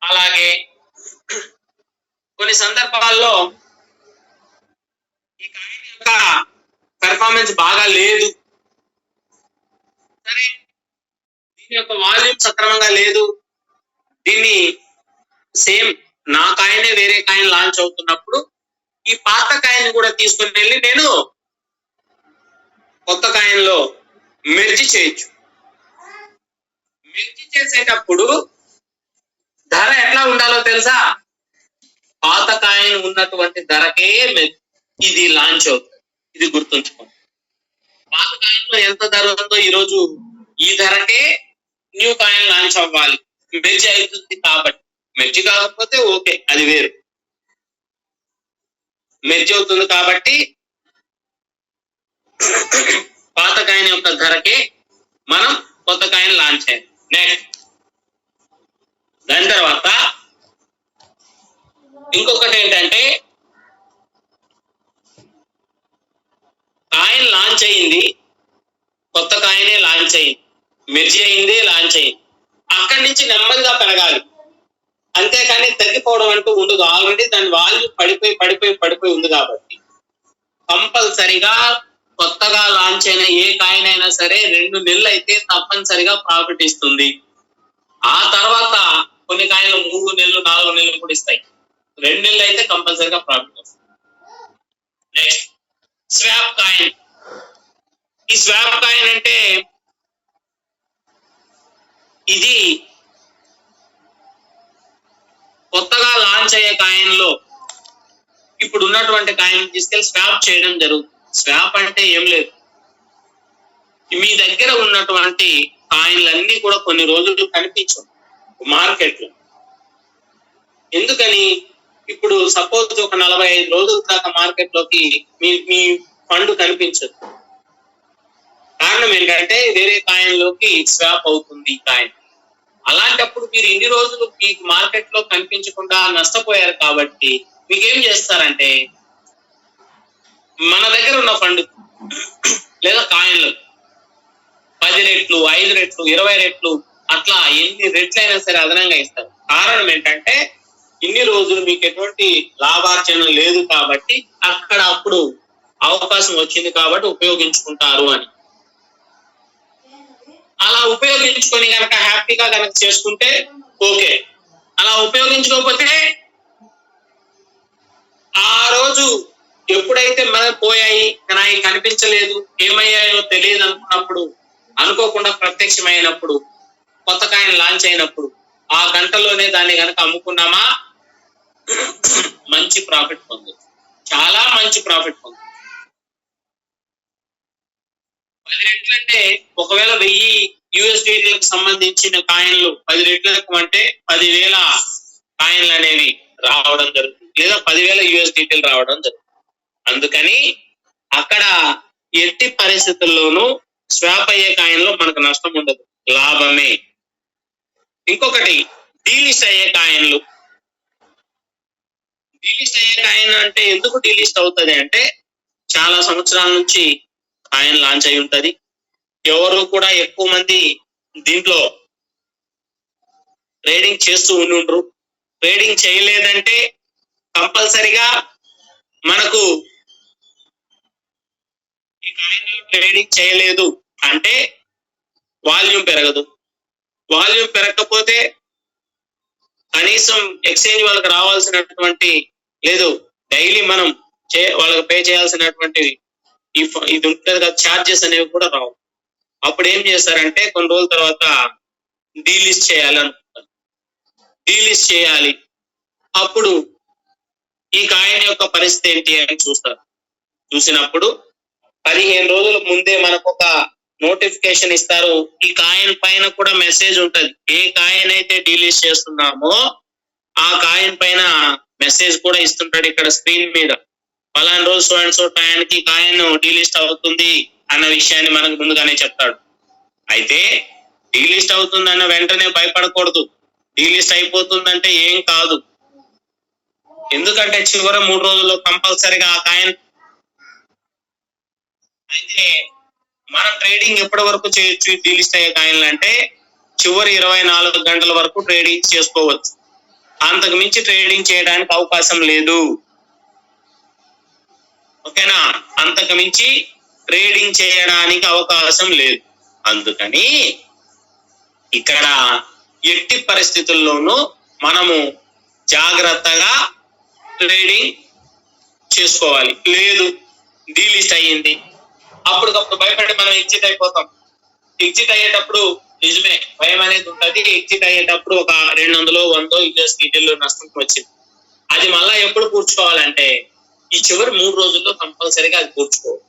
అలాగే కొన్ని సందర్భాల్లో ఈ కాయిన్ యొక్క పెర్ఫార్మెన్స్ బాగా లేదు, సరే దీని యొక్క వాల్యూమ్ సక్రమంగా లేదు, దీన్ని సేమ్ నా కాయినే వేరే కాయిన్ లాంచ్ అవుతున్నప్పుడు ఈ పాత కాయిన్ కూడా తీసుకుని వెళ్ళి నేను కొత్త కాయిన్ లో మెర్జి చేయొచ్చు. మెర్జి చేసేటప్పుడు ధర ఎట్లా ఉండాలో తెలుసా? పాత కాయిన్ ఉన్నటువంటి ధరకే ఇది లాంచ్ అవుతుంది. ఇది గుర్తుంచుకోండి. పాత కాయిన్ లో ఎంత ధర ఉందో ఈరోజు ఈ ధరకే న్యూ కాయిన్ లాంచ్ అవ్వాలి, మెర్జి అవుతుంది కాబట్టి. మెర్జి కాకపోతే ఓకే, అది వేరు. మెర్జి అవుతుంది కాబట్టి పాత కాయిన్ యొక్క ధరకే మనం కొత్త కాయిన్ లాంచ్ చేయాలి. నెక్స్ట్ దాని తర్వాత ఇంకొకటి ఏంటంటే, కాయిన్ లాంచ్ అయింది, కొత్త కాయినే లాంచ్ అయింది, మెర్జి అయింది, లాంచ్ అయింది, అక్కడి నుంచి నెమ్మదిగా పెరగాలి, అంతేకాని తగ్గిపోవడం అంటూ ఉండదు. ఆల్రెడీ దాని వాల్యూ పడిపోయి ఉంది కాబట్టి కంపల్సరిగా కొత్తగా లాంచ్ అయిన ఏ కాయిన్ అయినా సరే 2 నెలలు అయితే తప్పనిసరిగా ప్రాఫిట్ ఇస్తుంది. ఆ తర్వాత కొన్ని కాయిన్లు 3 నెలలు 4 నెలలు కూడా ఇస్తాయి. 2 నెలలు అయితే కంపల్సరిగా ప్రాఫిట్ వస్తుంది. Next swap coin. ఈ స్వాప్ కాయిన్ అంటే ఇది కొత్తగా లాంచ్ లాంచ్ అయ్యే కాయిన్లో ఇప్పుడు ఉన్నటువంటి కాయిన్ తీసుకెళ్లి స్వాప్ చేయడం జరుగుతుంది. స్వాప్ అంటే ఏం లేదు, మీ దగ్గర ఉన్నటువంటి కాయిన్లన్నీ కూడా కొన్ని రోజులు కనిపించవు మార్కెట్ లో. ఎందుకని? ఇప్పుడు సపోజ్ ఒక 45 రోజుల దాకా మార్కెట్ లోకి మీ ఫండ్ కనిపించదు. కారణం ఏంటంటే వేరే కాయిన్ లోకి స్వాప్ అవుతుంది కాయిన్. అలాంటప్పుడు మీరు ఇన్ని రోజులు మీకు మార్కెట్ లో కనిపించకుండా నష్టపోయారు కాబట్టి మీకేం చేస్తారంటే మన దగ్గర ఉన్న ఫండ్ లేదా కాయిన్లు 10 రెట్లు, 5 రెట్లు, 20 రెట్లు అట్లా ఎన్ని రెట్లైనా సరే అదనంగా ఇస్తారు. కారణం ఏంటంటే ఇన్ని రోజులు మీకు ఎటువంటి లాభార్జన లేదు కాబట్టి అక్కడ అప్పుడు అవకాశం వచ్చింది కాబట్టి ఉపయోగించుకుంటారు అని. అలా ఉపయోగించుకొని కనుక హ్యాపీగా కనుక చేసుకుంటే ఓకే. అలా ఉపయోగించుకోకపోతే ఆ రోజు ఎప్పుడైతే మనకు పోయాయి, నాకు కనిపించలేదు, ఏమయ్యాయో తెలియదు అనుకున్నప్పుడు, అనుకోకుండా ప్రత్యక్షమైనప్పుడు, కొత్త కాయిన్ లాంచ్ అయినప్పుడు ఆ గంటలోనే దాన్ని కనుక అమ్ముకున్నామా మంచి ప్రాఫిట్ పొందొచ్చు, చాలా మంచి ప్రాఫిట్ పొందొచ్చు. 10 రెట్లు అంటే ఒకవేళ 1000 USDTలకు సంబంధించిన కాయిన్లు 10 రెట్లకు అంటే 10,000 కాయిన్లు అనేవి రావడం జరుగుతుంది, లేదా 10,000 USDTలు రావడం జరుగుతుంది. అందుకని అక్కడ ఎట్టి పరిస్థితుల్లోనూ స్వాప్ అయ్యే కాయిన్లో మనకు నష్టం ఉండదు, లాభమే. ఇంకొకటి డీలిస్ట్ అయ్యే కాయిన్లు. డీలిస్ట్ అయ్యే కాయిన్ అంటే ఎందుకు డీలిస్ట్ అవుతుంది అంటే చాలా సంవత్సరాల నుంచి కాయిన్ లాంచ్ అయి ఉంటది, ఎవరు కూడా ఎక్కువ మంది దీంట్లో ట్రేడింగ్ చేస్తూ ఉండుండ్రు. ట్రేడింగ్ చేయలేదంటే కంపల్సరిగా మనకు ఈ కాయిన్ ట్రేడింగ్ చేయలేదు అంటే వాల్యూమ్ పెరగదు. వాల్యూమ్ పెరగకపోతే కనీసం ఎక్స్చేంజ్ వాళ్ళకి రావాల్సినటువంటి లేదు డైలీ మనం వాళ్ళకి పే చేయాల్సినటువంటి ఇది ఉంటుంది కదా ఛార్జెస్ అనేవి కూడా రావు. అప్పుడు ఏం చేస్తారంటే కొన్ని రోజుల తర్వాత డీలిస్ట్ చేయాలనుకుంటారు. డీలిస్ట్ చేయాలి, అప్పుడు ఈ కాయిన్ యొక్క పరిస్థితి ఏంటి అని చూస్తారు. చూసినప్పుడు 15 రోజుల ముందే మనకు ఒక నోటిఫికేషన్ ఇస్తారు. ఈ కాయిన్ పైన కూడా మెసేజ్ ఉంటది. ఏ కాయిన్ అయితే డీలిస్ట్ చేస్తున్నామో ఆ కాయిన్ పైన మెసేజ్ కూడా ఇస్తుంటాడు ఇక్కడ స్క్రీన్ మీద. పలానా రోజు సో అండ్ సో టైంకి కాయిన్ డీలిస్ట్ అవుతుంది అన్న విషయాన్ని మనకు ముందుగానే చెప్తాడు. అయితే డీలిస్ట్ అవుతుందన్న వెంటనే భయపడకూడదు. డీలిస్ట్ అయిపోతుందంటే ఏం కాదు, ఎందుకంటే చివరి 3 రోజుల్లో కంపల్సరిగా ఆ కాయిన్. అయితే మనం ట్రేడింగ్ ఎప్పటి వరకు చేయొచ్చు డీలిస్ట్ అయ్యే కాయిన్లు అంటే చివరి 24 గంటల వరకు ట్రేడింగ్ చేసుకోవచ్చు, అంతకు మించి ట్రేడింగ్ చేయడానికి అవకాశం లేదు. ఓకేనా? అంతకు మించి ట్రేడింగ్ చేయడానికి అవకాశం లేదు. అందుకని ఇక్కడ ఎట్టి పరిస్థితుల్లోనూ మనము జాగ్రత్తగా ట్రేడింగ్ చేసుకోవాలి. లేదు డీలిస్ట్ అయ్యింది అప్పటికప్పుడు భయపడి మనం ఎగ్జిట్ అయిపోతాం. ఎగ్జిట్ అయ్యేటప్పుడు నిజమే భయం అనేది ఉంటుంది. ఎగ్జిట్ అయ్యేటప్పుడు ఒక 200 100 USDTలు నష్టం వచ్చింది. అది మళ్ళా ఎప్పుడు పూడ్చుకోవాలంటే ఈ చివరి 3 రోజుల్లో కంపల్సరీగా అది పూడ్చుకోవాలి.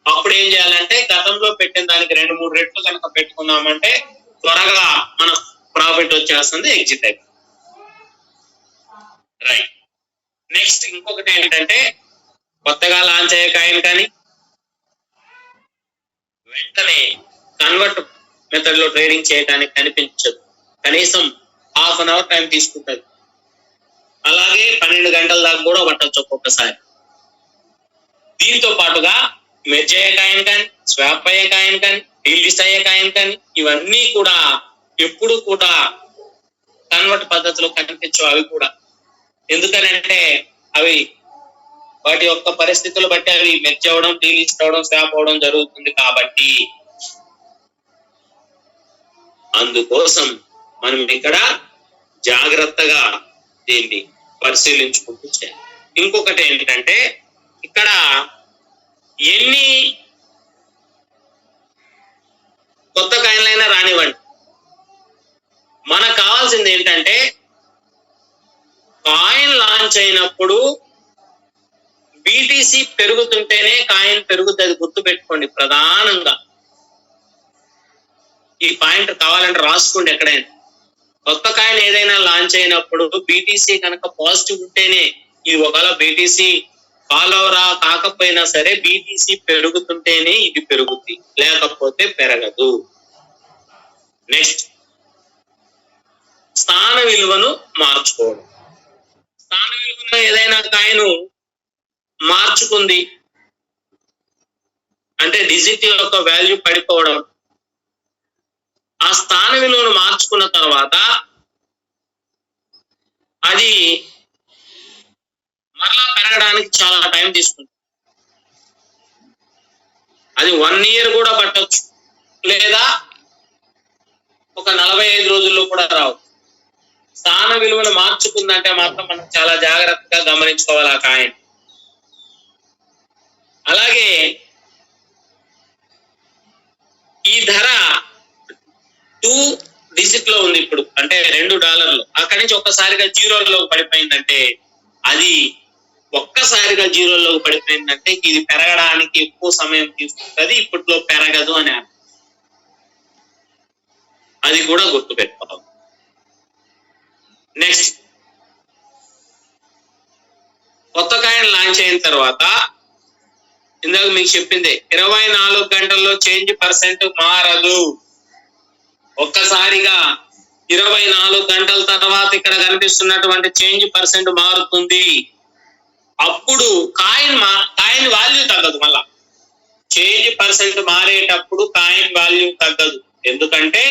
అప్పుడు ఏం చేయాలంటే గతంలో పెట్టిన దానికి 2-3 రెట్లు కనుక పెట్టుకున్నామంటే త్వరగా మన ప్రాఫిట్ వచ్చేస్తుంది, ఎగ్జిట్ అయిపోతుంది. రైట్. నెక్స్ట్ ఇంకొకటి ఏంటంటే కొత్తగా లాంచ్ అయ్యే కాయిన్ కానీ వెంటనే కన్వర్ట్ మెథడ్ లో ట్రేడింగ్ చేయడానికి కనిపించదు. కనీసం ½ an hour టైం తీసుకుంటుంది. అలాగే 12 గంటల దాకా కూడా పట్టచ్చు ఒక్కొక్కసారి. దీంతో పాటుగా మెర్జ్ అయ్యే కాయిన్ కానీ, స్వాప్ అయ్యే కాయిన్ కానీ, డీలిస్ట్ అయ్యే కాయిన్ కానీ ఇవన్నీ కూడా ఎప్పుడు కూడా కన్వర్ట్ పద్ధతిలో కనిపించవు. అవి కూడా ఎందుకనంటే అవి వాటి యొక్క పరిస్థితులు బట్టి అవి మెర్జ్ అవ్వడం, డీలిస్ట్ అవ్వడం, స్వాప్ అవ్వడం జరుగుతుంది. కాబట్టి అందుకోసం మనం ఇక్కడ జాగ్రత్తగా దీన్ని పరిశీలించుకుంటూ చేయాలి. ఇంకొకటి ఏంటంటే ఇక్కడ ఎన్ని కొత్త కాయిన్లైనా రానివ్వండి, మనకు కావాల్సింది ఏంటంటే కాయిన్ లాంచ్ అయినప్పుడు బీటీసీ పెరుగుతుంటేనే కాయిన్ పెరుగుతుంది, గుర్తుపెట్టుకోండి. ప్రధానంగా ఈ పాయింట్ కావాలంటే రాసుకోండి ఎక్కడైనా. కొత్త కాయిన్ ఏదైనా లాంచ్ అయినప్పుడు బీటీసీ కనుక పాజిటివ్ ఉంటేనే, ఇది ఒకవేళ బీటీసీ ఫాలోవరా కాకపోయినా సరే బీటీసీ పెరుగుతుంటేనే ఇది పెరుగుద్ది, లేకపోతే పెరగదు. నెక్స్ట్, స్థాన విలువను మార్చుకోవడం. స్థాన విలువను ఏదైనా కాయిన్ మార్చుకుంది అంటే డిజిట్ యొక్క వాల్యూ పడిపోవడం. ఆ స్థాన విలువను మార్చుకున్న తర్వాత అది మరలా పెరగడానికి చాలా టైం తీసుకుంటుంది. అది 1 year కూడా పట్టొచ్చు, లేదా ఒక 45 రోజుల్లో కూడా రావచ్చు. స్థాన విలువను మార్చుకుందంటే మాత్రం మనం చాలా జాగ్రత్తగా గమనించుకోవాలి ఆ కాయిన్. అలాగే ఈ ధర 2 digit లో ఉంది ఇప్పుడు, అంటే $2. అక్కడి నుంచి ఒక్కసారిగా జీరోలోకి పడిపోయిందంటే, అది ఒక్కసారిగా జీరోలోకి పడిపోయిందంటే ఇది పెరగడానికి ఎక్కువ సమయం తీసుకుంటుంది, ఇప్పట్లో పెరగదు అని అర్థం. అది కూడా గుర్తుపెట్టుకోవాలి. నెక్స్ట్, కొత్త కాయిన్ లాంచ్ అయిన తర్వాత ఇందాక మీకు చెప్పింది 24 గంటల్లో చేంజ్ పర్సెంట్ మారదు. ఒక్కసారిగా 24 గంటల తర్వాత ఇక్కడ కనిపిస్తున్నటువంటి చేంజ్ పర్సెంట్ మారుతుంది. అప్పుడు కాయిన్ వాల్యూ తగ్గదు. మళ్ళా చేంజ్ పర్సెంట్ మారేటప్పుడు కాయిన్ వాల్యూ తగ్గదు. ఎందుకంటే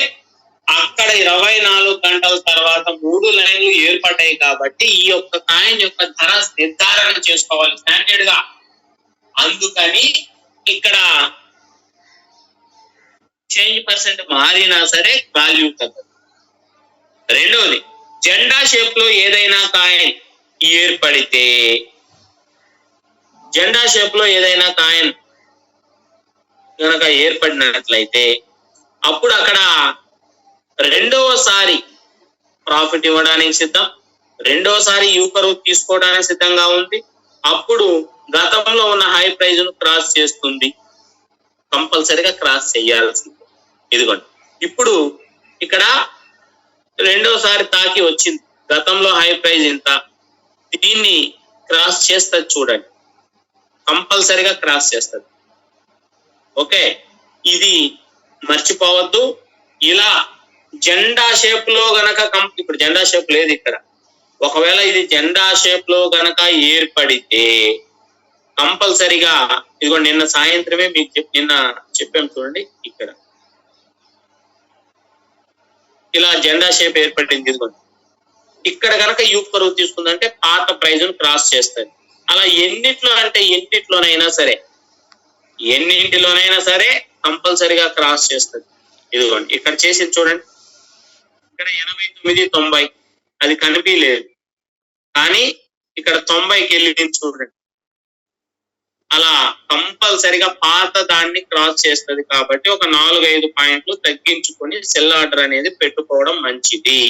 అక్కడ 24 గంటల తర్వాత 3 లైన్లు ఏర్పడ్డాయి కాబట్టి ఈ యొక్క కాయిన్ యొక్క ధర నిర్ధారణ చేసుకోవాలి స్టాండర్డ్ గా. అందుకని ఇక్కడ చేంజ్ పర్సెంట్ మారినా సరే వాల్యూ తగ్గదు. రెండోది, జెండా షేప్ లో ఏదైనా కాయిన్ ఏర్పడితే, జెండా షేప్ లో ఏదైనా కాయిన్ కనుక ఏర్పడినట్లయితే అప్పుడు అక్కడ రెండవసారి ప్రాఫిట్ ఇవ్వడానికి సిద్ధం, రెండోసారి యూకరు తీసుకోవడానికి సిద్ధంగా ఉంది. అప్పుడు గతంలో ఉన్న హై ప్రైజ్ ను క్రాస్ చేస్తుంది, కంపల్సరిగా క్రాస్ చేయాల్సింది. ఇదిగోండి, ఇప్పుడు ఇక్కడ రెండోసారి తాకి వచ్చింది, గతంలో హై ప్రైజ్ ఇంత, దీన్ని క్రాస్ చేస్తుంది చూడండి, కంపల్సరిగా క్రాస్ చేస్తుంది. ఓకే, ఇది మర్చిపోవద్దు. ఇలా జెండా షేప్ లో గనక ఇప్పుడు జెండా షేప్ లేదు ఇక్కడ, ఒకవేళ ఇది జెండా షేప్ లో గనక ఏర్పడితే కంపల్సరిగా, ఇదిగో నిన్న సాయంత్రమే మీకు నిన్న చెప్పాం చూడండి, ఇక్కడ ఇలా జెండా షేప్ ఏర్పడింది. ఇదిగోండి, ఇక్కడ గనక యూ కర్వ్ తీసుకుందంటే పాత ప్రైజ్ ను క్రాస్ చేస్తుంది. అలా ఎన్నింటిలోనైనా సరే కంపల్సరిగా క్రాస్ చేస్తుంది. ఇదిగోండి, ఇక్కడ చేసింది చూడండి, ఇక్కడ 89.90 అది కనిపించలేదు, కానీ ఇక్కడ 90కి వెళ్ళింది చూడండి. అలా కంపల్సరిగా పాత దాన్ని క్రాస్ చేస్తుంది. కాబట్టి ఒక 4-5 పాయింట్లు తగ్గించుకొని సెల్ ఆర్డర్ అనేది పెట్టుకోవడం మంచిది.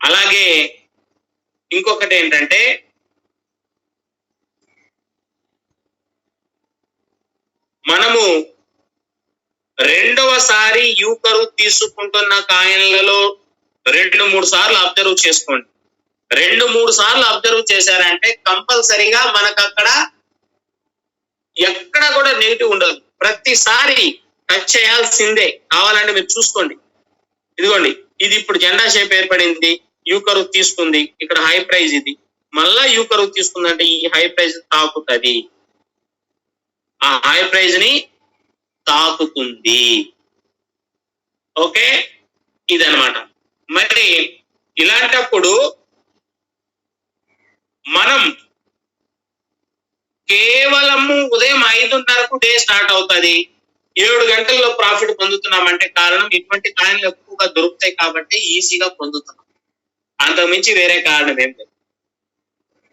అలాగే ఇంకొకటి ఏంటంటే, మనము రెండవసారి యూ కర్వ్ తీసుకుంటున్న కాయిన్లలో 2-3 సార్లు అబ్జర్వ్ చేసుకోండి. 2-3 సార్లు అబ్జర్వ్ చేశారంటే కంపల్సరిగా మనకు అక్కడ ఎక్కడ కూడా నెగిటివ్ ఉండదు, ప్రతిసారి టచ్ చేయాల్సిందే. కావాలంటే మీరు చూసుకోండి, ఇదిగోండి, ఇది ఇప్పుడు జెండా షేప్ ఏర్పడింది, యూ కర్వ్ తీసుకుంది, ఇక్కడ హై ప్రైజ్ ఇది, మళ్ళా యూ కర్వ్ తీసుకుందంటే ఈ హై ప్రైజ్ తాకుతుంది, ఆ హై ప్రైజ్ ని తాకుతుంది. ఓకే, ఇదనమాట. మరి ఇలాంటప్పుడు మనం కేవలము ఉదయం 5:30కు డే స్టార్ట్ అవుతుంది, 7 గంటల్లో ప్రాఫిట్ పొందుతున్నామంటే కారణం ఇటువంటి కాయిన్లు ఎక్కువగా దొరుకుతాయి కాబట్టి ఈజీగా పొందుతున్నాం, అంతకుమించి వేరే కారణం ఏం లేదు.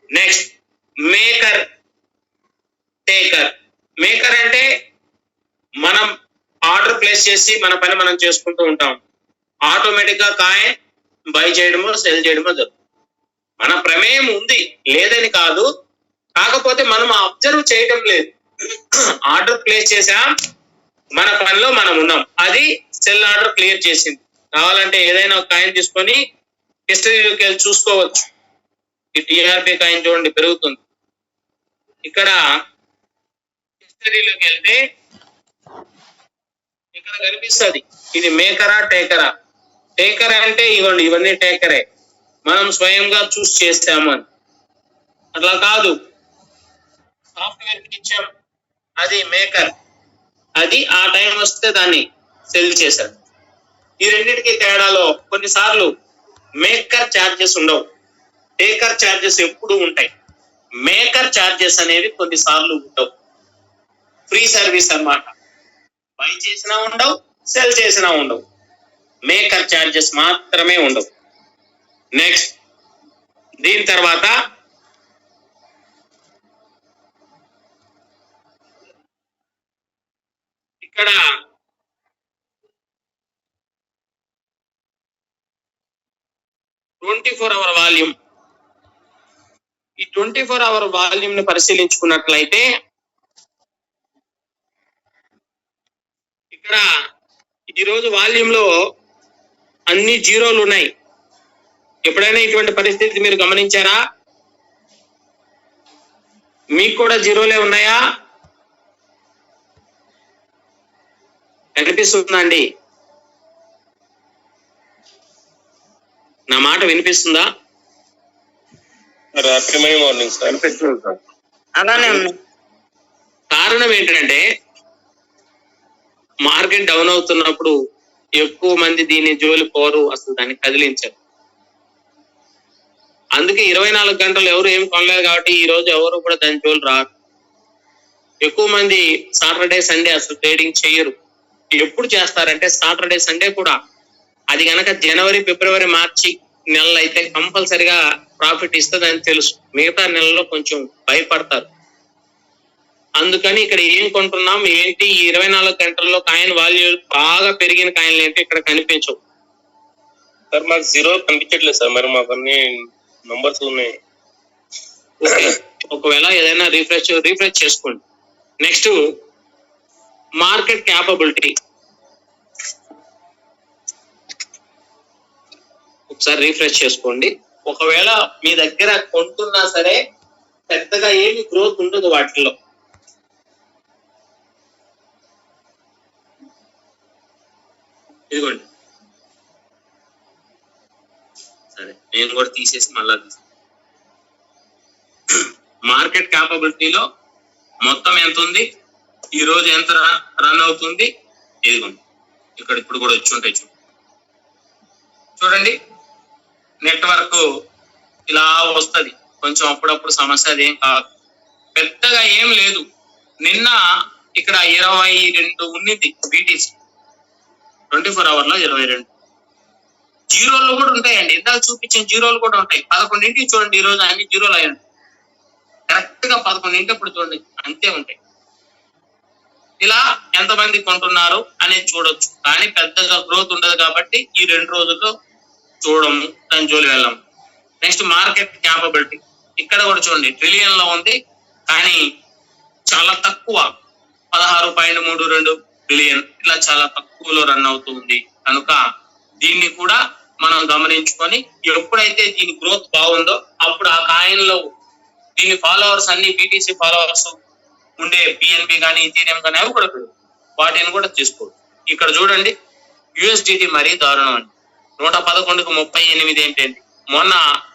Next, maker taker. మేకర్ అంటే మనం ఆర్డర్ ప్లేస్ చేసి మన పని మనం చేసుకుంటూ ఉంటాం, ఆటోమేటిక్ గా కాయిన్ బై చేయడమో సెల్ చేయడమో జరుగుతుంది. మన ప్రమేయం ఉంది, లేదని కాదు, కాకపోతే మనం అబ్జర్వ్ చేయడం లేదు. ఆర్డర్ ప్లేస్ చేసాం, మన పనిలో మనం ఉన్నాం, అది సెల్ ఆర్డర్ క్లియర్ చేసింది. కావాలంటే ఏదైనా ఒక కాయిన్ తీసుకొని హిస్టరీలోకి వెళ్ళి చూసుకోవచ్చు. ఈ టిఆర్పి కాయిన్ చూడండి పెరుగుతుంది. ఇక్కడ హిస్టరీలోకి వెళ్తే ఇక్కడ కనిపిస్తుంది ఇది మేకరా టేకరా. టేకర్ అంటే ఇవ్వండి, ఇవన్నీ టేకరే, మనం స్వయంగా చూస్ చేస్తాము అని. అట్లా కాదు, సాఫ్ట్వేర్ కి ఇచ్చాం, అది మేకర్, అది ఆ టైం వస్తే దాన్ని సెల్ చేశాడు. ఈ రెండింటికి తేడాలో కొన్నిసార్లు మేకర్ ఛార్జెస్ ఉండవు, టేకర్ ఛార్జెస్ ఎప్పుడు ఉంటాయి. మేకర్ ఛార్జెస్ అనేవి కొన్నిసార్లు ఉండవు, ఫ్రీ సర్వీస్ అన్నమాట. బై చేసినా ఉండవు, సెల్ చేసినా ఉండవు, మేకర్ ఛార్జెస్ మాత్రమే ఉండవు. నెక్స్ట్ దీని తర్వాత ఇక్కడ 24 hour వాల్యూమ్. ఈ 24 hour వాల్యూమ్ ని పరిశీలించుకున్నట్లయితే ఇక్కడ ఈరోజు వాల్యూమ్ లో అన్ని జీరోలు ఉన్నాయి. ఎప్పుడైనా ఇటువంటి పరిస్థితి మీరు గమనించారా? మీకు కూడా జీరోలే ఉన్నాయా? కనిపిస్తుందా అండి? నా మాట వినిపిస్తుందా? అలానే ఉంది. కారణం ఏంటంటే మార్కెట్ డౌన్ అవుతున్నప్పుడు ఎక్కువ మంది దీన్ని జోలి పోరు, అసలు దాన్ని కదిలించారు. అందుకే 24 గంటలు ఎవరు ఏం కొనలేదు కాబట్టి ఈ రోజు ఎవరు కూడా దాని జోలు రారు. ఎక్కువ మంది సాటర్డే సండే అసలు ట్రేడింగ్ చేయరు. ఎప్పుడు చేస్తారంటే సాటర్డే సండే కూడా. అది కనుక జనవరి ఫిబ్రవరి మార్చి నెలలు అయితే కంపల్సరిగా ప్రాఫిట్ ఇస్తుందని తెలుసు, మిగతా నెలలో కొంచెం భయపడతారు. అందుకని ఇక్కడ ఏం కొంటున్నాం ఏంటి, ఈ 24 గంటల్లో కాయిన్ వాల్యూ బాగా పెరిగిన కాయిన్లు ఏంటి ఇక్కడ కనిపించవు సార్. మాకు జీరో కనిపించట్లేదు సార్, మరి మాకు అన్ని నంబర్స్ ఉన్నాయి. ఒకవేళ ఏదైనా రిఫ్రెష్ చేసుకోండి. Next market capability. ఒకసారి రిఫ్రెష్ చేసుకోండి. ఒకవేళ మీ దగ్గర కొంటున్నా సరే పెద్దగా ఏమి గ్రోత్ ఉండదు వాటిల్లో. ఇదిగోండి, సరే నేను కూడా తీసేసి మళ్ళా మార్కెట్ క్యాపబిలిటీలో మొత్తం ఎంత ఉంది, ఈ రోజు ఎంత రన్ అవుతుంది, ఇదిగోండి ఇక్కడ ఇప్పుడు కూడా వచ్చి ఉంటాయి. చూడండి నెట్వర్క్ ఇలా వస్తుంది, కొంచెం అప్పుడప్పుడు సమస్య అదేం కాదు, పెద్దగా ఏం లేదు. నిన్న ఇక్కడ 22 ఉన్నింది బీటీసీ, 24 hour లో 22. జీరోలు కూడా ఉంటాయండి, ఇందాక చూపించిన జీరోలు కూడా ఉంటాయి. 11 చూడండి, ఈ రోజు అన్ని జీరోలు అయ్యండి. కరెక్ట్ గా 11 ఇప్పుడు చూడండి అంతే ఉంటాయి. ఇలా ఎంతమంది కొంటున్నారు అనేది చూడొచ్చు, కానీ పెద్దగా గ్రోత్ ఉండదు కాబట్టి ఈ 2 రోజుల్లో చూడము, దాని జోలి వెళ్ళాము. Next market capability. ఇక్కడ కూడా చూడండి ట్రిలియన్ లో ఉంది, కానీ చాలా తక్కువ, 16.32 బిలియన్, ఇలా చాలా తక్కువలో రన్ అవుతుంది. కనుక దీన్ని కూడా మనం గమనించుకొని ఎప్పుడైతే దీని గ్రోత్ బాగుందో అప్పుడు ఆ కాయిన్ లో దీని ఫాలోవర్స్ అన్ని బీటీసీ ఫాలోవర్స్ ఉండే పిఎన్బి కానీ ఈథీరియం కానీ అవి కూడా వాటిని కూడా తీసుకోవచ్చు. ఇక్కడ చూడండి యుఎస్డిటి మరీ దారుణం అండి, 111కు 38 ఏంటండి, మొన్న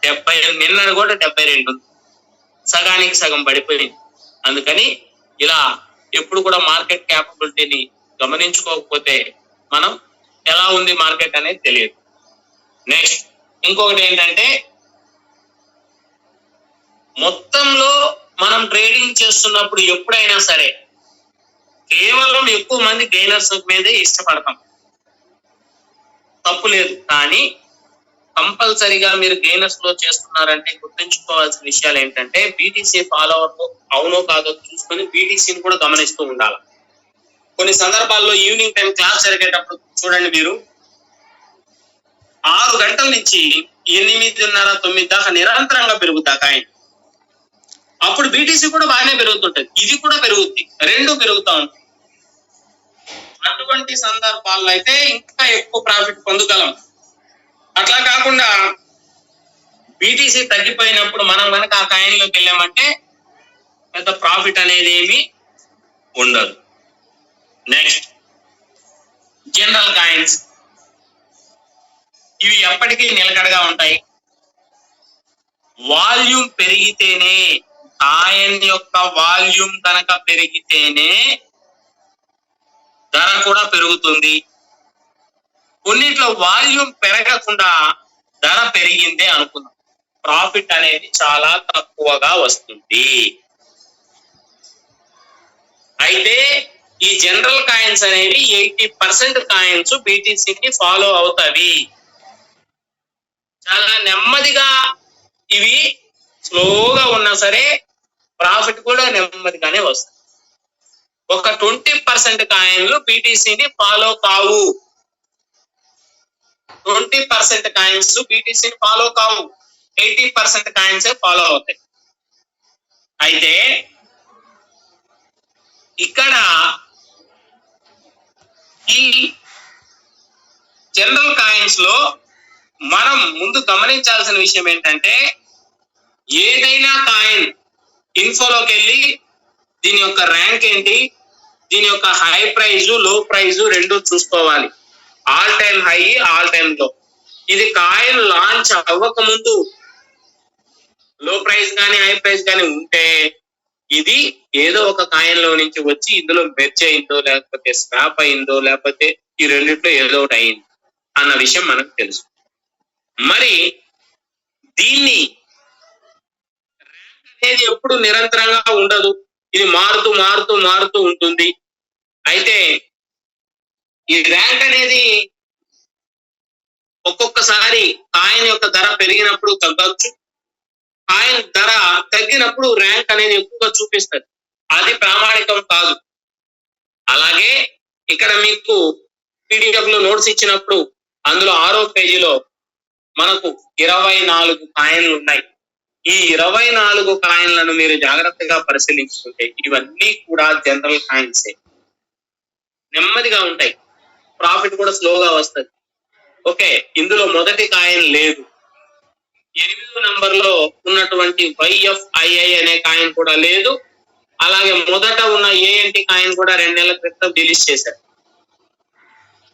70, నిన్న కూడా 72, సగానికి సగం పడిపోయింది. అందుకని ఇలా ఎప్పుడు కూడా మార్కెట్ క్యాపబిలిటీని గమనించుకోకపోతే మనం ఎలా ఉంది మార్కెట్ అనేది తెలియదు. నెక్స్ట్ ఇంకొకటి ఏంటంటే మొత్తంలో మనం ట్రేడింగ్ చేస్తున్నప్పుడు ఎప్పుడైనా సరే కేవలం ఎక్కువ మంది గెయినర్స్ మీదే ఇష్టపడతాం, తప్పు లేదు. కానీ కంపల్సరిగా మీరు గెయినర్స్ లో చేస్తున్నారంటే గుర్తుంచుకోవాల్సిన విషయాలు ఏంటంటే బీటీసీ ఫాలోవర్ అవునో కాదో చూసుకొని బీటీసీని కూడా గమనిస్తూ ఉండాలి. కొన్ని సందర్భాల్లో ఈవినింగ్ టైం క్లాస్ జరిగేటప్పుడు చూడండి మీరు 6 6 గంటల నుంచి 8:30, 9 దాకా నిరంతరంగా పెరుగుతా కాయిన్. అప్పుడు బీటీసీ కూడా బాగానే పెరుగుతుంటది, ఇది కూడా పెరుగుద్ది, రెండు పెరుగుతా ఉంటాయి. అటువంటి సందర్భాల్లో అయితే ఇంకా ఎక్కువ ప్రాఫిట్ పొందగలం. అట్లా కాకుండా బీటీసీ తగ్గిపోయినప్పుడు మనం కనుక ఆ కాయిన్ లోకి వెళ్ళామంటే పెద్ద ప్రాఫిట్ అనేది ఏమి ఉండదు. Next general coins. ఇవి ఎప్పటికీ నిలకడగా ఉంటాయి. వాల్యూమ్ పెరిగితేనే, కాయిన్ యొక్క వాల్యూమ్ కనుక పెరిగితేనే ధర కూడా పెరుగుతుంది. కొన్నిట్లో వాల్యూమ్ పెరగకుండా ధర పెరిగిందే అనుకుందాం, ప్రాఫిట్ అనేది చాలా తక్కువగా వస్తుంది. అయితే ఈ జనరల్ కాయిన్స్ అనేవి 80% కాయిన్స్ బీటీసీని ఫాలో అవుతాయి. చాలా నెమ్మదిగా ఇవి స్లోగా ఉన్నా సరే ప్రాఫిట్ కూడా నెమ్మదిగానే వస్తుంది. ఒక 20% కాయిన్లు బీటీసీని ఫాలో కావు. 20% కాయిన్స్ బీటీసీని ఫాలో కావు, 80% కాయిన్స్ ఫాలో అవుతాయి. అయితే ఇక్కడ ఈ జనరల్ కాయిన్స్ లో మనం ముందు గమనించాల్సిన విషయం ఏంటంటే, ఏదైనా కాయిన్ ఇన్ఫోలోకి వెళ్ళి దీని యొక్క ర్యాంక్ ఏంటి, దీని యొక్క హై ప్రైజ్, లో ప్రైజ్ రెండు చూసుకోవాలి. All time high, all time లో. ఇది కాయిన్ లాంచ్ అవ్వక ముందు లో ప్రైస్ కానీ హై ప్రైస్ కానీ ఉంటే ఇది ఏదో ఒక కాయిన్ లో నుంచి వచ్చి ఇందులో మెర్జ్ అయిందో, లేకపోతే స్వాప్ అయిందో, లేకపోతే ఈ రెండిట్లో ఏదో ఒకటి అయింది అన్న విషయం మనకు తెలుసు. మరి దీన్ని అనేది ఎప్పుడు నిరంతరంగా ఉండదు, ఇది మారుతూ మారుతూ మారుతూ ఉంటుంది. అయితే ఈ ర్యాంక్ అనేది ఒక్కొక్కసారి కాయిన్ యొక్క ధర పెరిగినప్పుడు తగ్గచ్చు, కాయిన్ ధర తగ్గినప్పుడు ర్యాంక్ అనేది ఎక్కువగా చూపిస్తుంది. అది ప్రామాణికం కాదు. అలాగే ఇక్కడ మీకు పీడిఎఫ్ లో నోట్స్ ఇచ్చినప్పుడు అందులో 6వ పేజీలో మనకు 24 కాయిన్లు ఉన్నాయి. ఈ 24 కాయిన్లను మీరు జాగ్రత్తగా పరిశీలించుకుంటే ఇవన్నీ కూడా జనరల్ కాయిన్సే. నెమ్మదిగా ఉంటాయి, ప్రాఫిట్ కూడా స్లోగా వస్తుంది. ఓకే, ఇందులో మొదటి కాయిన్ లేదు. 8వ నంబర్ లో ఉన్నటువంటి YFII అనే కాయిన్ కూడా లేదు. అలాగే మొదట ఉన్న ANT కాయిన్ కూడా 2 నెలల క్రితం రిలీజ్ చేశారు.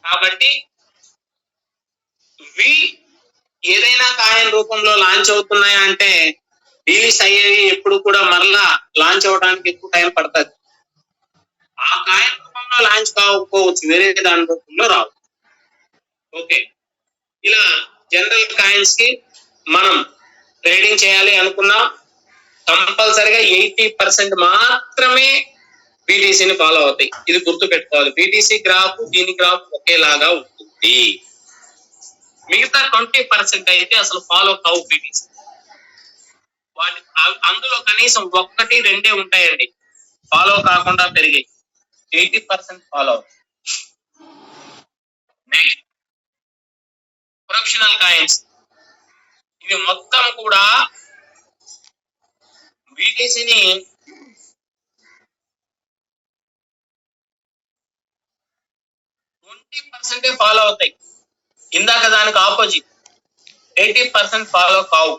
కాబట్టి ఇవి ఏదైనా కాయిన్ రూపంలో లాంచ్ అవుతున్నాయా అంటే రిలీజ్ అయ్యేవి ఎప్పుడు కూడా మరలా లాంచ్ అవడానికి ఎక్కువ టైం పడుతుంది. ఆ కాయిన్ రూపంలో లాంచ్ కాకపోవచ్చు, వేరే దాని రూపంలో రావు. ఓకే, ఇలా జనరల్ కాయిన్స్ కి మనం ట్రేడింగ్ చేయాలి అనుకున్నా కంపల్సరిగా 80% మాత్రమే బీటీసీని ఫాలో అవుతాయి. ఇది గుర్తు పెట్టుకోవాలి. బీటీసీ గ్రాఫ్ దీని గ్రాఫ్ ఒకేలాగా ఉంటుంది. మిగతా 20% అయితే అసలు ఫాలో కావు బీటీసీ. వాటి అందులో కనీసం 1, 2 ఉంటాయండి ఫాలో కాకుండా పెరిగాయి. 80% ఫాలో అవుతాయి. Next professional coins. ఇవి మొత్తం కూడా బీటీసీని ఫాలో అవుతాయి. ఇందాక దానికి ఆపోజిట్ 80% ఫాలో కావు.